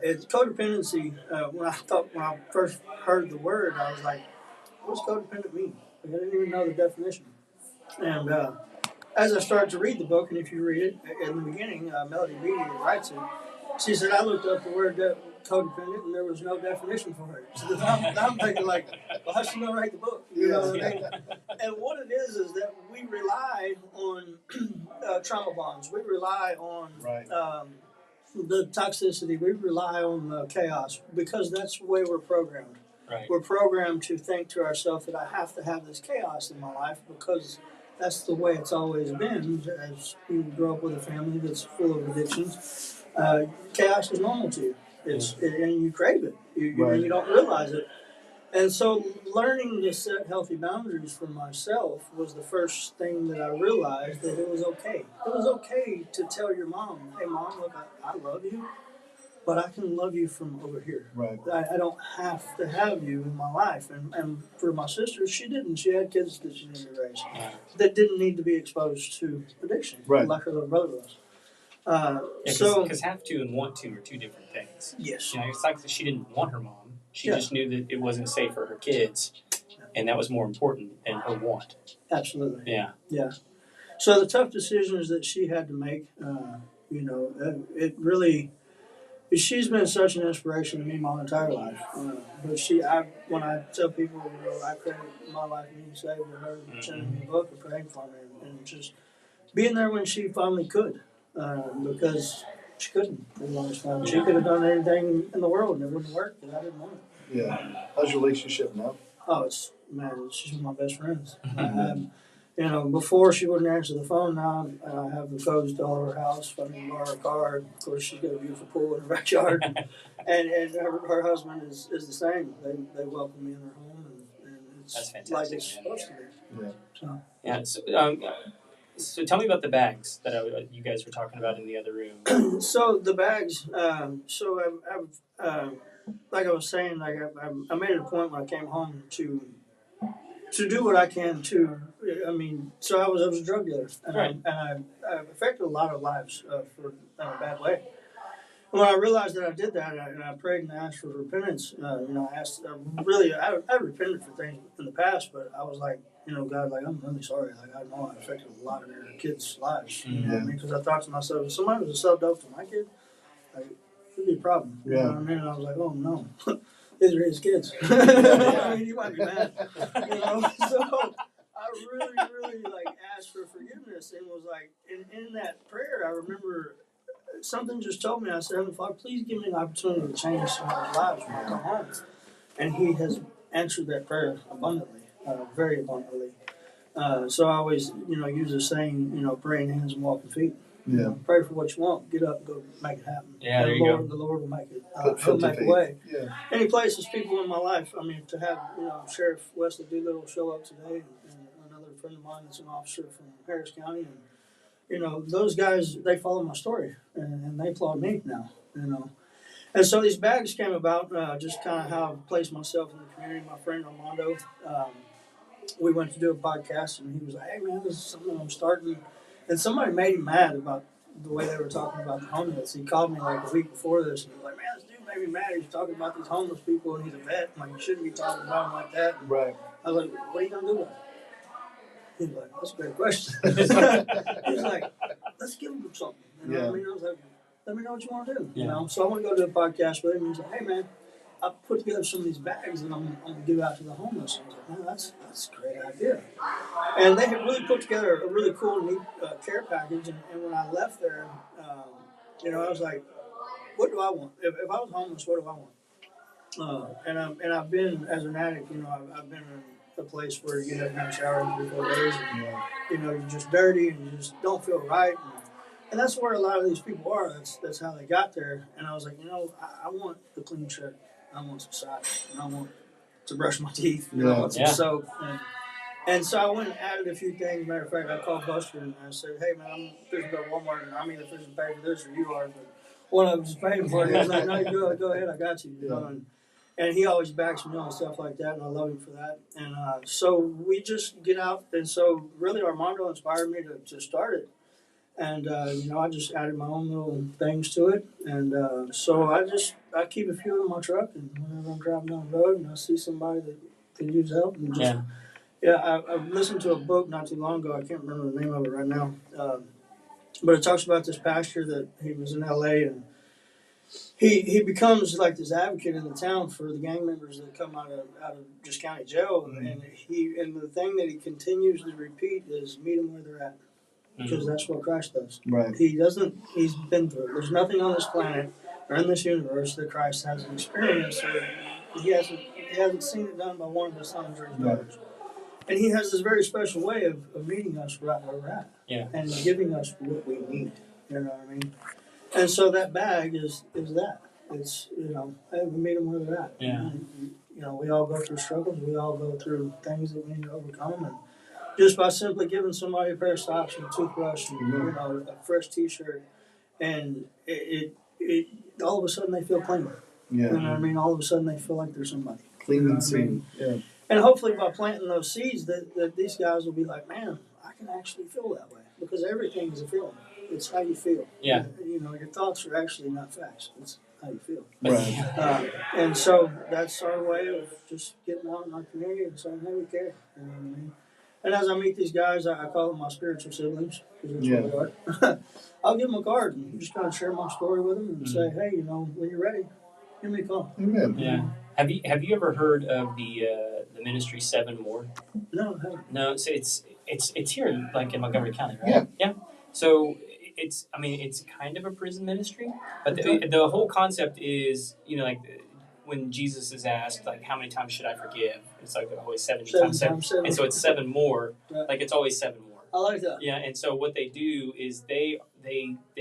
it's codependency. When I first heard the word, I was like, what does codependent mean? Like, I didn't even know the definition. And as I started to read the book, and if you read it in the beginning, Melody Beattie writes it. She said, I looked up the word codependent, and there was no definition for it. So I'm thinking, like, well, how's she going to write the book? You know what I mean? And what it is that we rely on trauma bonds. We rely on the toxicity. We rely on chaos because that's the way we're programmed. Right. We're programmed to think to ourselves that I have to have this chaos in my life because that's the way it's always been. As you grow up with a family that's full of addictions, chaos is normal to you. And you crave it. You don't realize it. And so learning to set healthy boundaries for myself was the first thing that I realized that it was okay. It was okay to tell your mom, hey, Mom, look, I love you, but I can love you from over here. Right. I don't have to have you in my life. And for my sister, she didn't. She had kids that she needed to raise that didn't need to be exposed to addiction like her little brother was. Because have to and want to are two different things. Yes. You know, it's like that she didn't want her mom. She just knew that it wasn't safe for her kids, and that was more important than her want. Absolutely. Yeah. Yeah. So the tough decisions that she had to make, it really, she's been such an inspiration to me my entire life. But when I tell people, I credit my life being saved with her sending me a book and praying for me, and just being there when she finally could, because she couldn't for the longest time. She could have done anything in the world and it wouldn't work because I didn't want it. Yeah. How's your relationship now? Oh, she's one of my best friends. Before she wouldn't answer the phone. Now I have the codes to all her house. If I need to borrow her car, of course she's got a beautiful pool in her backyard, and her husband is the same. They welcome me in their home, and it's That's fantastic, like it's supposed to be. Yeah. So tell me about the bags that you guys were talking about in the other room. So the bags. Like I was saying, I made it a point when I came home to do what I can to. I mean, so I was a drug dealer, and I affected a lot of lives in a bad way. When I realized that I did that, and I prayed and asked for repentance, I repented for things in the past, but I was like, God, like, I'm really sorry. Like, I know I affected a lot of your kids' lives. You know what I mean? Because I thought to myself, if somebody was to sell dope to my kid, like, it'd be a problem. You know what I mean? And I was like, oh no, these are his kids. I mean, you might be mad. So I really asked for forgiveness and was like, in that prayer, I remember something just told me. I said, Heavenly Father, please give me an opportunity to change somebody's lives when I come home. And He has answered that prayer abundantly, very abundantly. So I always, use the saying, praying hands and walking feet. Yeah. Pray for what you want. Get up, go make it happen. Yeah, there you go. The Lord will make it. He'll make a way. Yeah. Any places, people in my life. I mean, to have Sheriff Wesley Doolittle show up today, and another friend of mine that's an officer from Harris County, and those guys, they follow my story, and they applaud me now. And so these bags came about, just kind of how I placed myself in the community. My friend Armando, we went to do a podcast, and he was like, "Hey man, this is something I'm starting." And somebody made him mad about the way they were talking about the homeless. He called me like a week before this, and he was like, "Man, this dude made me mad. He's talking about these homeless people, and he's a vet. I'm like, you shouldn't be talking about them like that." Right. I was like, "What are you gonna do about it?" He was like, "That's a great question." He was like, "Let's give him something." I mean, I was like, "Let me know what you want to do." So I want to go to a podcast with him. He's like, "Hey man, I put together some of these bags and I'm going to give out to the homeless." I was like, "Man, that's a great idea." And they had really put together a really cool, neat care package. And when I left there, I was like, "What do I want? If I was homeless, what do I want?" And I've been, as an addict, I've been in a place where you haven't had a shower in 3 or 4 days, and you're just dirty and you just don't feel right. And that's where a lot of these people are. That's how they got there. And I was like, I want the clean shirt. I want some socks, and I want to brush my teeth, I want some soap. And so I went and added a few things. Matter of fact, I called Buster and I said, "Hey man, I'm fishing at Walmart, and I'm either fishing pay for this or you are, but one of them is paying for it." He was like, "No, you go ahead, I got you." And he always backs me on stuff like that, and I love him for that. And so we just get out, and so really Armando inspired me to start it. And, I just added my own little things to it. And so I keep a few in my truck, and whenever I'm driving down the road and I see somebody that could use help, and just Yeah, I listened to a book not too long ago. I can't remember the name of it right now. But it talks about this pastor that he was in LA, and he becomes like this advocate in the town for the gang members that come out of just county jail. And the thing that he continues to repeat is meet them where they're at, because that's what Christ does. Right. He's been through it. There's nothing on this planet or in this universe that Christ hasn't experienced, or he hasn't seen it done by one of his sons or his daughters. And he has this very special way of meeting us right where we're at. Yeah. And giving us what we need. You know what I mean? And so that bag is that. It's, hey, we meet them where they're at. Yeah. And, we all go through struggles. We all go through things that we need to overcome. And just by simply giving somebody a pair of socks and a toothbrush and, a fresh T-shirt, and it all of a sudden they feel clean. Yeah. You know what I mean? All of a sudden they feel like they're somebody. Clean and I seen. mean? Yeah. And hopefully by planting those seeds that these guys will be like, man, I can actually feel that way. Because everything is a feeling. It's how you feel. Yeah. Your thoughts are actually not facts. It's how you feel. Right. And so that's our way of just getting out in our community and saying, hey, we care. You know what I mean? And as I meet these guys, I call them my spiritual siblings, because that's what they are. I'll give them a card and just kind of share my story with them and say, hey, when you're ready, give me a call. Amen. Yeah. Have you ever heard of the ministry 7 More? No, I haven't. No, so it's here like in Montgomery County, right? Yeah. So it's kind of a prison ministry, but the whole concept is, like when Jesus is asked, like, how many times should I forgive? It's like always 70 times 7. And so it's 7 more. Right. Like it's always 7 more. I like that. Yeah, and so what they do is they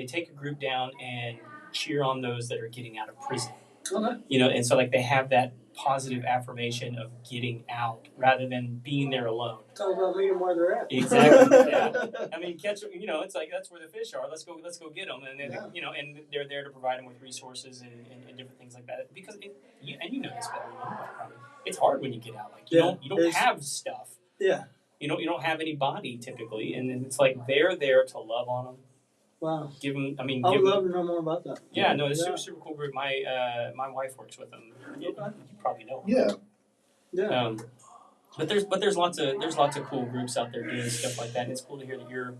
take a group down and cheer on those that are getting out of prison. Okay. And so like they have that positive affirmation of getting out rather than being there alone. Talk about meeting where they're at. Exactly. Yeah. I mean, it's like that's where the fish are. Let's go get them, and then and they're there to provide them with resources and different things like that. Because you know this better than anybody probably. It's hard when you get out. Like you don't have stuff. Yeah. You don't have any body typically, and then it's like they're there to love on them. Wow. Give them. I mean, I would love to know more about that. Yeah, no, it's super cool group. My wife works with them. You probably know. Yeah. Yeah. But there's lots of cool groups out there doing stuff like that, and it's cool to hear that you're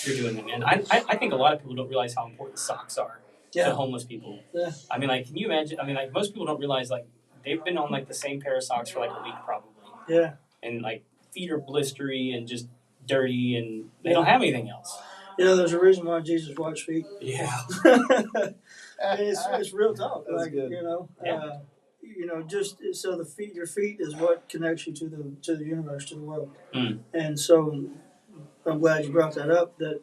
doing them. And I think a lot of people don't realize how important socks are to homeless people. Yeah. I mean, like, can you imagine? I mean, like, most people don't realize, like, they've been on like the same pair of socks for like a week probably. Yeah. And like feet are blistery and just dirty, and they don't have anything else. There's a reason why Jesus washed feet. Yeah. It's real talk. That's like good. Just so your feet is what connects you to the universe, to the world. Mm. And so I'm glad you brought that up. That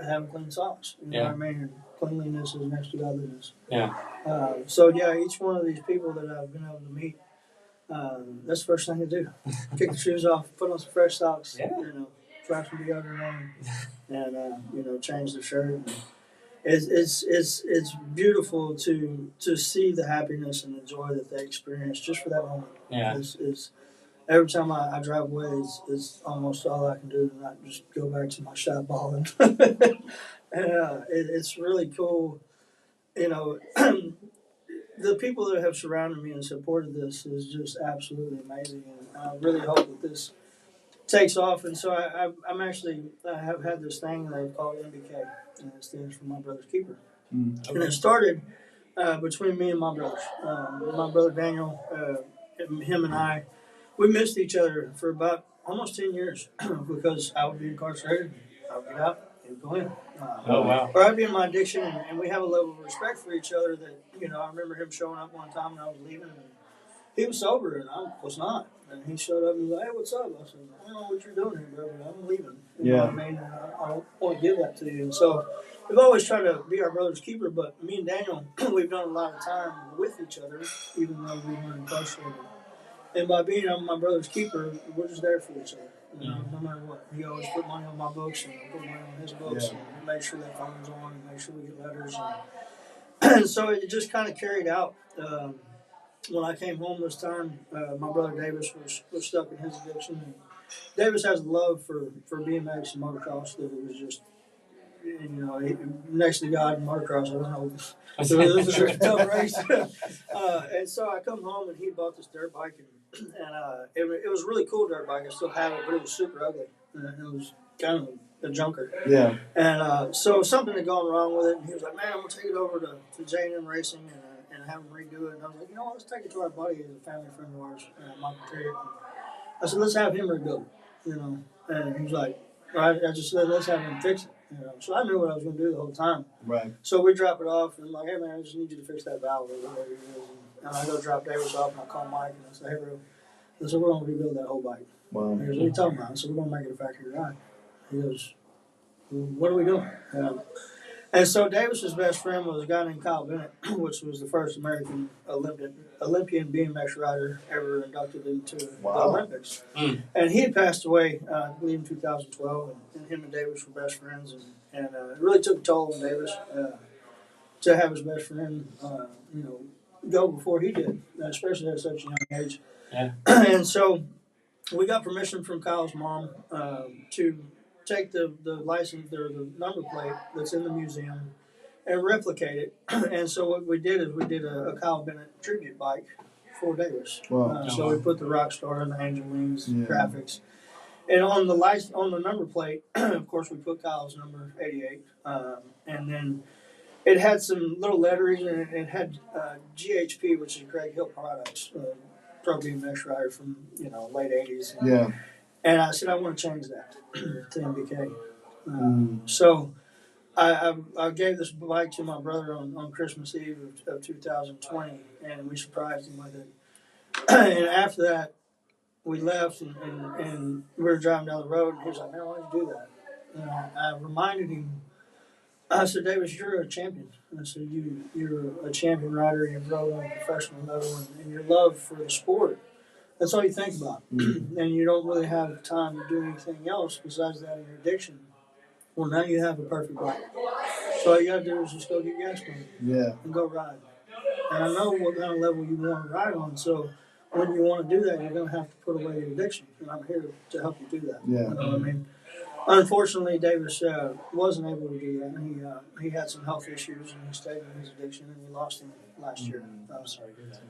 having clean socks. You know what I mean? And cleanliness is next to godliness. Yeah. Each one of these people that I've been able to meet, that's the first thing to do. Kick the shoes off, put on some fresh socks. Yeah. Slap some deodorant on, and change the shirt. It's beautiful to see the happiness and the joy that they experience just for that moment. Yeah. It's every time I drive away, it's almost all I can do to not just go back to my shop balling. And it's really cool. The people that have surrounded me and supported this is just absolutely amazing, and I really hope that this takes off. And so I have had this thing that I call MBK, and it stands for My Brother's Keeper. Mm. And it started between me and my brothers. My brother Daniel, him and I, we missed each other for about almost 10 years because I would be incarcerated, I would get out, he would go in. Oh, wow. Or I'd be in my addiction, and we have a level of respect for each other that, I remember him showing up one time when I was leaving, and he was sober, and I was not. And he showed up and he was like, hey, what's up? I said, I don't know what you're doing here, bro, but I'm leaving. You know what I mean? I don't want to give that to you. And so we've always tried to be our brother's keeper, but me and Daniel, we've done a lot of time with each other, even though we weren't incarcerated. And by being my brother's keeper, we're just there for each other. No matter what. He always put money on my books, and I put money on his books, and he made sure that phone was on, and made sure we get letters. And so it just kind of carried out. When I came home this time, my brother Davis was stuck in his addiction. And Davis has a love for BMX and motocross that it was just, next to God and motocross, I don't know. So this is a tough race. And so I come home, and he bought this dirt bike, and it was really cool dirt bike. I still have it, but it was super ugly. It was kind of a junker. Yeah. And so something had gone wrong with it, and he was like, "Man, I'm gonna take it over to J&M Racing and have him redo it." And I was like, "You know what? Let's take it to our buddy, who's a family friend of ours, Michael Terry." I said, "Let's have him rebuild it." And he was like, I just said, "Let's have him fix it." So I knew what I was gonna do the whole time. Right. So we drop it off, and I'm like, "Hey man, I just need you to fix that valve or whatever it is." And I go drop Davis off, and I call Mike, and I say, "Hey bro," I said, "We're gonna rebuild that whole bike." Wow. He goes, "What are you talking about?" I said, "We're gonna make it a factory ride." He goes, "What are we doing?" And so Davis's best friend was a guy named Kyle Bennett, which was the first American Olympian BMX rider ever inducted into the Olympics. And he had passed away, I believe, in 2012, and him and Davis were best friends, and it really took a toll on Davis to have his best friend, go before he did, especially at such a young age. Yeah. And so we got permission from Kyle's mom to take the license or the number plate that's in the museum and replicate it. And so what we did is we did a Kyle Bennett tribute bike for Davis. Wow. So we put the rock star and the angel wings graphics. And on the number plate, of course, we put Kyle's number 88, and then it had some little lettering, and it had GHP, which is Greg Hill Products, pro BMX rider from late 80s. Yeah. And I said, I want to change that to MBK. So I gave this bike to my brother on Christmas Eve of 2020, and we surprised him with it. And after that, we left, and we were driving down the road, and he was like, "Man, why'd you do that?" And I reminded him, I said, "Davis, you're a champion." And I said, you're a champion rider, you've rode on a professional level, and your love for the sport, that's all you think about. And you don't really have time to do anything else besides that in your addiction. Well, now you have a perfect bike. So all you got to do is just go get gas money and go ride. And I know what kind of level you want to ride on, so when you want to do that, you're going to have to put away your addiction. And I'm here to help you do that. Yeah. You know what I mean? Unfortunately, Davis wasn't able to do that. He had some health issues, and he stayed in his addiction, and we lost him last year. Sorry to hear that.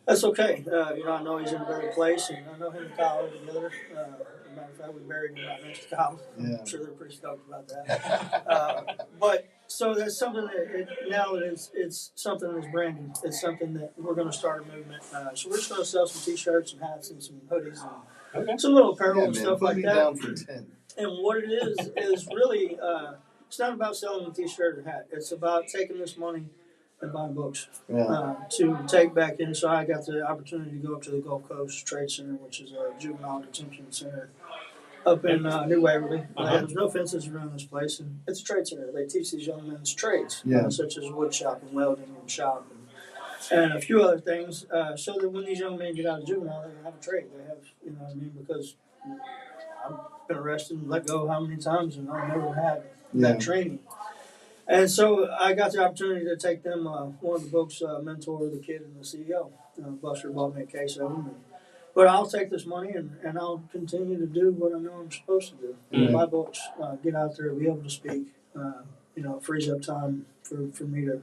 That's okay. I know he's in a better place, and I know him and Kyle are together. As a matter of fact, we buried him right next to Kyle. Yeah. I'm sure they're pretty stoked about that. But so that's something that now it's something that's branded. It's something that we're going to start a movement. So we're just going to sell some T-shirts and hats and some hoodies and some little apparel and stuff like that. Down for 10. And what it is really, it's not about selling a T-shirt or hat. It's about taking this money and buying books to take back in. So I got the opportunity to go up to the Gulf Coast Trade Center, which is a juvenile detention center up in New Waverly. There's no fences around this place, and it's a trade center. They teach these young men's trades, such as wood shop and welding and shop and a few other things, so that when these young men get out of juvenile, they have a trade. They have, you know what I mean, because I've been arrested and let go how many times, and I've never had that training. And so I got the opportunity to take them one of the books, Mentor, the Kid, and the CEO. Buster bought me a case of them. But I'll take this money and I'll continue to do what I know I'm supposed to do. Buy books, get out there, be able to speak. Frees up time for me to,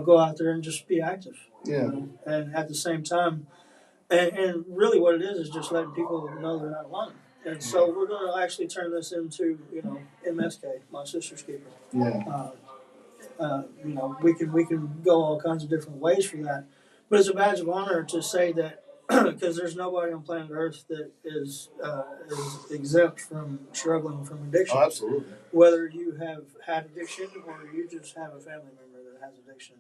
go out there and just be active. And at the same time, and really what it is just letting people know they're not alone. And so we're going to actually turn this into, MSK, my sister's keeper. We can go all kinds of different ways for that. But it's a badge of honor to say that, because there's nobody on planet Earth that is exempt from struggling from addiction. Oh, absolutely. Whether you have had addiction or you just have a family member that has addiction.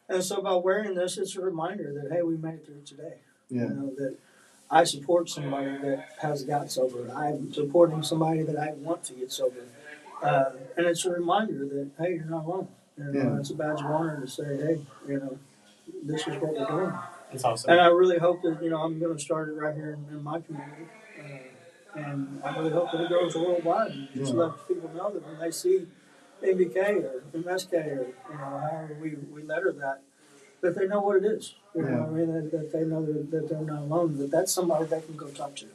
And so by wearing this, it's a reminder that, hey, we made it through today. That I support somebody that has got sober. I'm supporting somebody that I want to get sober. And it's a reminder that, hey, you're not alone. It's a badge of honor to say, hey, this is what we're doing. That's awesome. And I really hope that, I'm going to start it right here in my community. And I really hope that it goes worldwide. And just let people know that when they see MBK or MSK or, however we letter that they know what it is. You know what I mean? That they know that they're not alone, that that's somebody they can go talk to.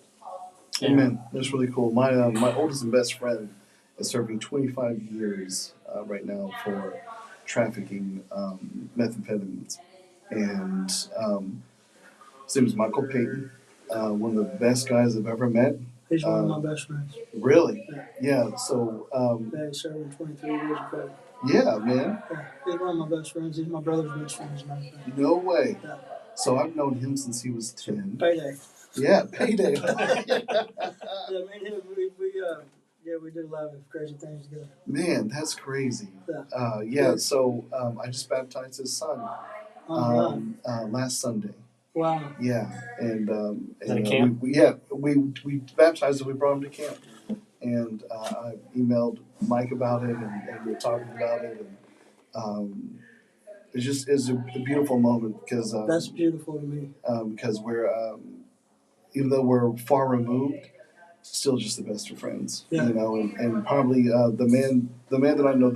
Amen. That's really cool. My oldest and best friend is serving 25 years right now for trafficking methamphetamines. And his name is Michael Payton. one of the best guys I've ever met. He's one of my best friends. Really? Yeah. Yeah. So. Yeah, he's serving 23 years of credit. Yeah, man. Yeah, he's one of my best friends. He's my brother's best friend. As a matter of fact. No way. Yeah. So I've known him since he was 10. Payday. Yeah, payday. Yeah, man, we did a lot of crazy things together. Man, that's crazy. Yeah. So I just baptized his son last Sunday. Wow. Yeah, and at camp? We baptized him. We brought him to camp, and I emailed Mike about it, and we were talking about it, and it's a beautiful moment because that's beautiful to me. Because we're even though we're far removed, still just the best of friends. Yeah. You know, and probably the man that I know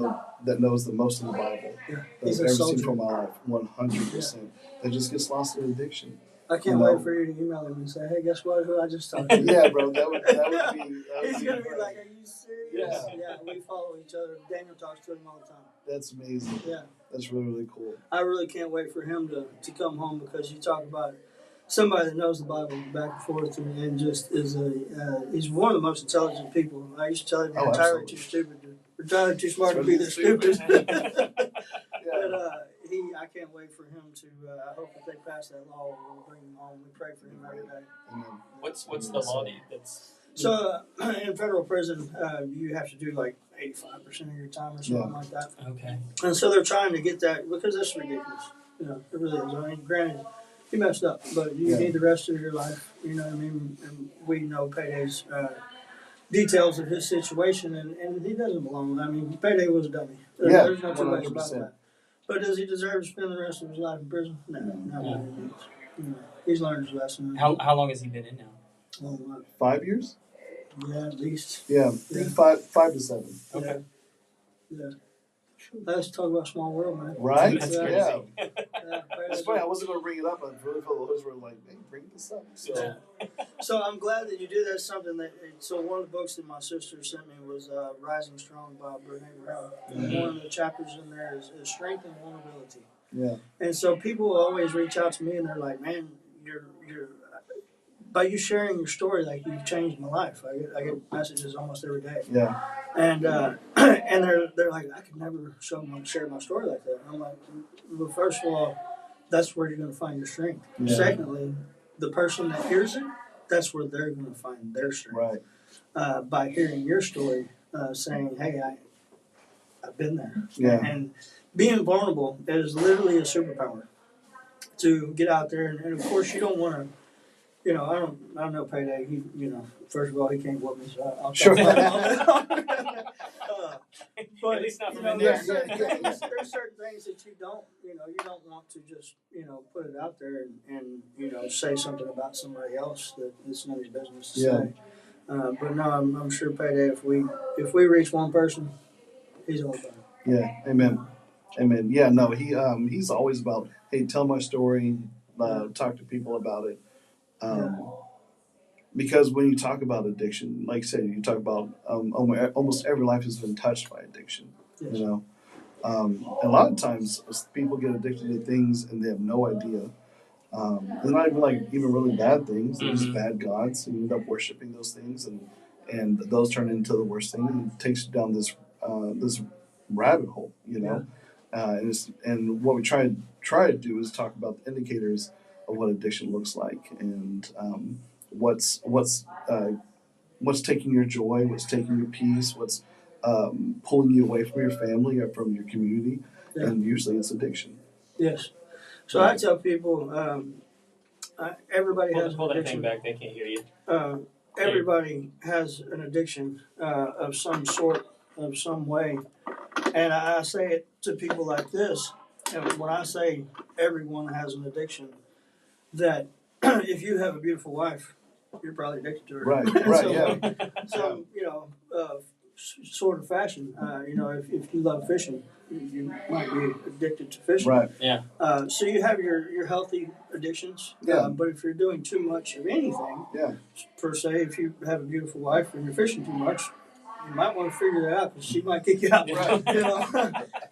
that knows the most in the Bible Yeah. that He's I've a ever seen soldier. from my life, 100%. That just gets lost in addiction. I can't wait for you to email him and say, "Hey, guess what? Who I just talked to?" Yeah, bro, that would be. He's gonna be like, "Are you serious?" Yeah. Yeah, we follow each other. Daniel talks to him all the time. That's amazing. Yeah, That's really, really cool. I really can't wait for him to come home because you talk about somebody that knows the Bible back and forth and just is he's one of the most intelligent people. I used to tell him you're entirely too stupid, entirely too smart to be this stupid. But I can't wait for him to. I hope that they pass that law. We'll bring him home. We pray for him every day. Amen. What's the law that's So in federal prison, you have to do like 85% of your time or something like that. okay? And so they're trying to get that because that's ridiculous. You know, it really is. I mean, granted, you messed up, but you need the rest of your life. You know what I mean? And we know Payday's details of his situation, and he doesn't belong. I mean, Payday was a dummy. There's no two ways about 100%. that. But does he deserve to spend the rest of his life in prison? No, not really. You know, he's learned his lesson. How long has he been in now? Oh, 5 years? yeah, at least. Yeah, Yeah. 5 to 7. Okay. Yeah. Let's talk about small world, man. Right? That's Yeah. crazy. Yeah. It's funny. I wasn't going to bring it up. I really felt the Holy Spirit like, hey, bring this up. So, Yeah. So I'm glad that you do. That's something that. So one of the books that my sister sent me was "Rising Strong" by Brene Brown. And one of the chapters in there is strength and vulnerability. yeah. And so people always reach out to me and they're like, "Man, you're by you sharing your story, like you've changed my life." I get messages almost every day, Yeah. and and they're like, "I could never share my story like that." And I'm like, "Well, first of all, that's where you're going to find your strength. Yeah. Secondly, the person that hears it, that's where they're going to find their strength." Right. By hearing your story, saying, "Hey, I've been there," Yeah. and being vulnerable is literally a superpower. To get out there, and of course, you don't want to. You know, I don't know Payday. He, first of all, he can't whoop me, so I'll Sure. talk about him. But At least not from you know, in there's there. certain things that you don't want to just put it out there and say something about somebody else that it's nobody's business to Yeah. say. But no, I'm sure Payday. If we reach one person, he's all done. Yeah. Amen. Amen. Yeah. No, he's always about, hey, tell my story, talk to people about it. Because when you talk about addiction, like I said, you talk about almost every life has been touched by addiction. Yes. You know, a lot of times people get addicted to things and they have no idea. They're not even really bad things. They're just bad gods. And you end up worshiping those things, and those turn into the worst thing, and it takes you down this rabbit hole. You know, and what we try to do is talk about the indicators of what addiction looks like, and what's taking your joy, what's taking your peace, what's pulling you away from your family or from your community, and usually it's addiction. Yes. So I tell people, everybody has Pull an that thing addiction. back. They can't hear you. Everybody has an addiction of some sort, of some way, and I say it to people like this. And when I say everyone has an addiction, that if you have a beautiful wife, you're probably addicted to her. Right, So sort of fashion. If you love fishing, you might be addicted to fishing. Right. Yeah. So you have your healthy addictions. Yeah. But if you're doing too much of anything, Yeah. per se, if you have a beautiful wife and you're fishing too much, you might want to figure that out because she might kick you out. Right.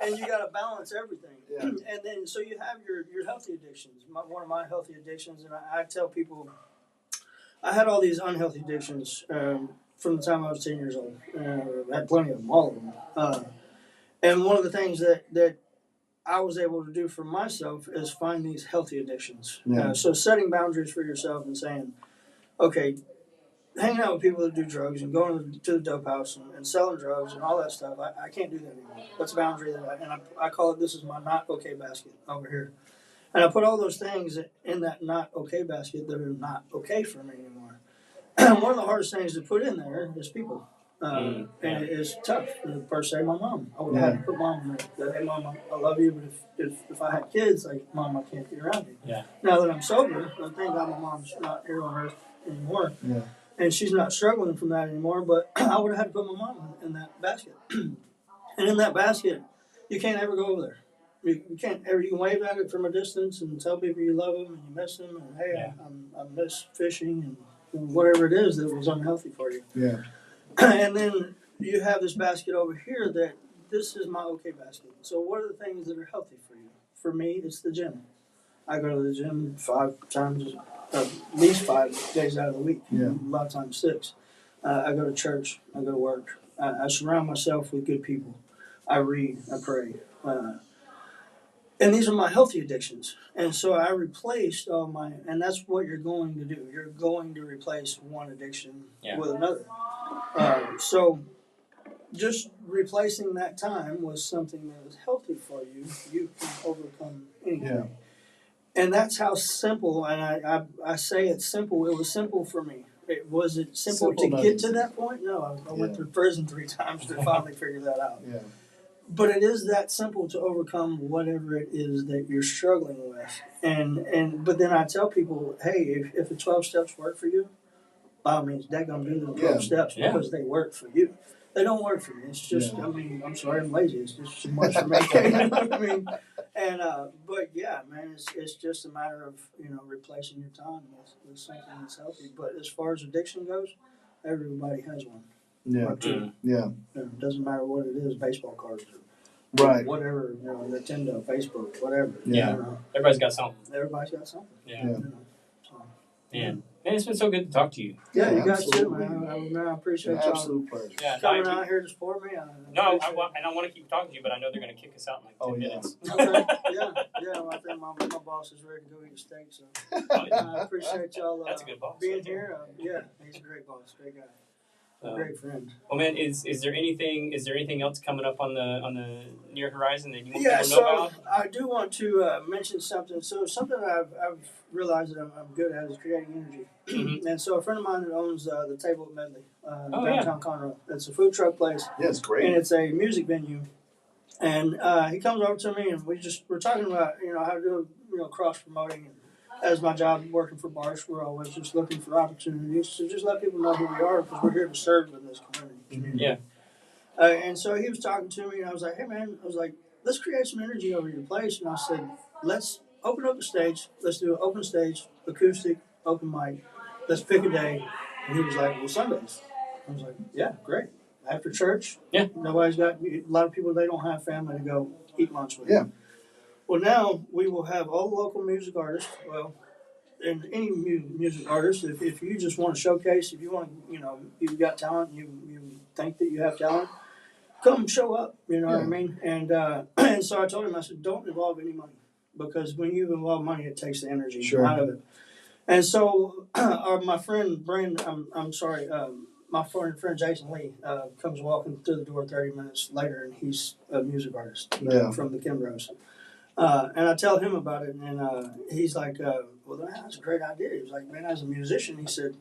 And you got to balance everything. Yeah. And then so you have your healthy addictions. One of my healthy addictions, and I tell people, I had all these unhealthy addictions from the time I was 10 years old. I had plenty of them, all of them. And one of the things that I was able to do for myself is find these healthy addictions. Yeah. So setting boundaries for yourself and saying, okay, hanging out with people that do drugs and going to the dope house and selling drugs and all that stuff, I can't do that anymore. That's a boundary that I call it, this is my not okay basket over here. And I put all those things in that not okay basket that are not okay for me anymore. One of the hardest things to put in there is people. And it is tough. Per se, my mom. I would have to put mom in there. Hey, mom, I love you, but if I had kids, like, mom, I can't be around you. Yeah. Now that I'm sober, I thank God my mom's not here on earth anymore. Yeah. And she's not struggling from that anymore, but I would have had to put my mom in that basket. And in that basket, you can't ever go over there. You can't ever. You can wave at it from a distance and tell people you love them and you miss them and hey, I miss fishing and whatever it is that was unhealthy for you. Yeah. And then you have this basket over here that this is my okay basket. So what are the things that are healthy for you? For me, it's the gym. I go to the gym 5 times, at least 5 days out of the week. Yeah. A lot of times 6. I go to church. I go to work. I surround myself with good people. I read. I pray. And these are my healthy addictions. And so I replaced all my, and that's what you're going to do. You're going to replace one addiction with another. So just replacing that time was something that was healthy for you. You can overcome anything. Yeah. And that's how simple, and I say it's simple. It was simple for me. Was it simple to get to that point? No, I went through prison 3 times to finally figure that out. Yeah. But it is that simple to overcome whatever it is that you're struggling with. But then I tell people, hey, if the 12 steps work for you, by all means, they're going to do the 12 steps because they work for you. They don't work for me. It's just, I mean, I'm sorry, I'm lazy. It's just too much for me. You know what I mean? And, but yeah, man, it's just a matter of, replacing your time with something that's healthy. But as far as addiction goes, everybody has one. Yeah. Yeah. It doesn't matter what it is, baseball cards or Right. whatever, Nintendo, Facebook, whatever. Yeah. Everybody's got something. Everybody's got something. Yeah. So. Man, it's been so good to talk to you. Yeah, you guys too, absolutely. man. I appreciate y'all Absolute pleasure. Yeah, coming out here to support me. I want to keep talking to you, but I know they're going to kick us out in like 10 minutes. Okay, yeah. Well, I think my boss is ready to go eat a steak, so I appreciate y'all That's a good boss. being here. He's a great boss, great guy. Great friend. Well, man, is there anything else coming up on the near horizon that you want people to know about? I do want to mention something. So something I've realized that I'm good at is creating energy. Mm-hmm. And so a friend of mine that owns the Table at Medley, downtown Conroe. It's a food truck place. Yeah, it's great. And it's a music venue. And he comes over to me and we're talking about how to do cross promoting. As my job working for Barsh, we're always just looking for opportunities to just let people know who we are because we're here to serve in this community. Yeah. And so he was talking to me, and I was like, hey, man, let's create some energy over your place. And I said, let's open up the stage. Let's do an open stage, acoustic, open mic. Let's pick a day. And he was like, well, Sundays. I was like, yeah, great. After church, a lot of people, they don't have family to go eat lunch with. Yeah. Well, now we will have all the local music artists. Well, and any music artist, if you just want to showcase, if you want to, you've got talent, you think that you have talent, come show up. You know what I mean? And and so I told him, I said, don't involve any money because when you involve money, it takes the energy out of it. And so my friend Brandon, my friend Jason Lee comes walking through the door 30 minutes later, and he's a music artist from the Kimbrough. And I tell him about it, and he's like, well, that's a great idea. He was like, man, as a musician, he said,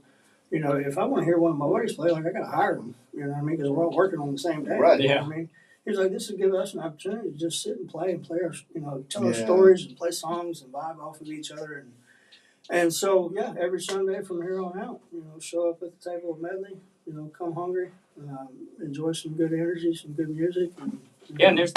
if I want to hear one of my buddies play, I got to hire them, you know what I mean? Because we're all working on the same day. Right. You know what I mean? He was like, this will give us an opportunity to just sit and play our, tell our stories and play songs and vibe off of each other. And so, every Sunday from here on out, show up at the Table of Medley, come hungry, enjoy some good energy, some good music. And it's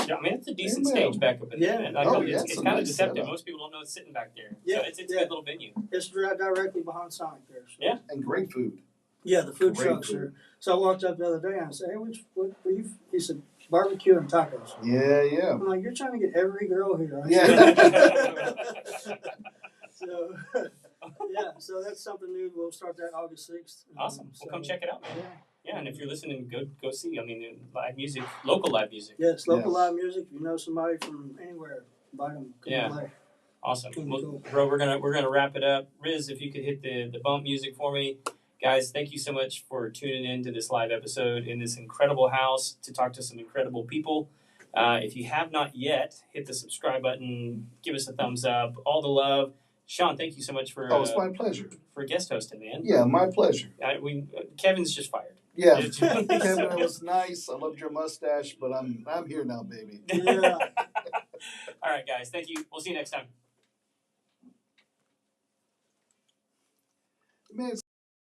a decent stage back up in there. It's kind of deceptive. Setup. Most people don't know it's sitting back there. Yeah, So it's a good little venue. It's directly behind Sonic there. So. Yeah. And great food. Yeah, the food Great trucks food. are. So I walked up the other day and I said, hey, what were you? He said, barbecue and tacos. Yeah. I'm like, you're trying to get every girl here, aren't you? Yeah. So, Yeah, so that's something new. We'll start that August 6th. Awesome. Well, come check it out, man. Yeah. Yeah, and if you're listening, go see. I mean, live music, local live music. Yes, local Yes. live music. If you know somebody from anywhere, invite them. Come Yeah. play. Awesome. Well, Cool. bro, we're gonna wrap it up. Riz, if you could hit the bump music for me. Guys, thank you so much for tuning in to this live episode in this incredible house to talk to some incredible people. If you have not yet, hit the subscribe button, give us a thumbs up, all the love. Sean, thank you so much for Oh, it's my pleasure. for guest hosting, man. Yeah, my pleasure. Kevin's just fired. Yeah, It's- Kevin, it was nice. I loved your mustache, but I'm here now, baby. Yeah. All right, guys. Thank you. We'll see you next time. Man,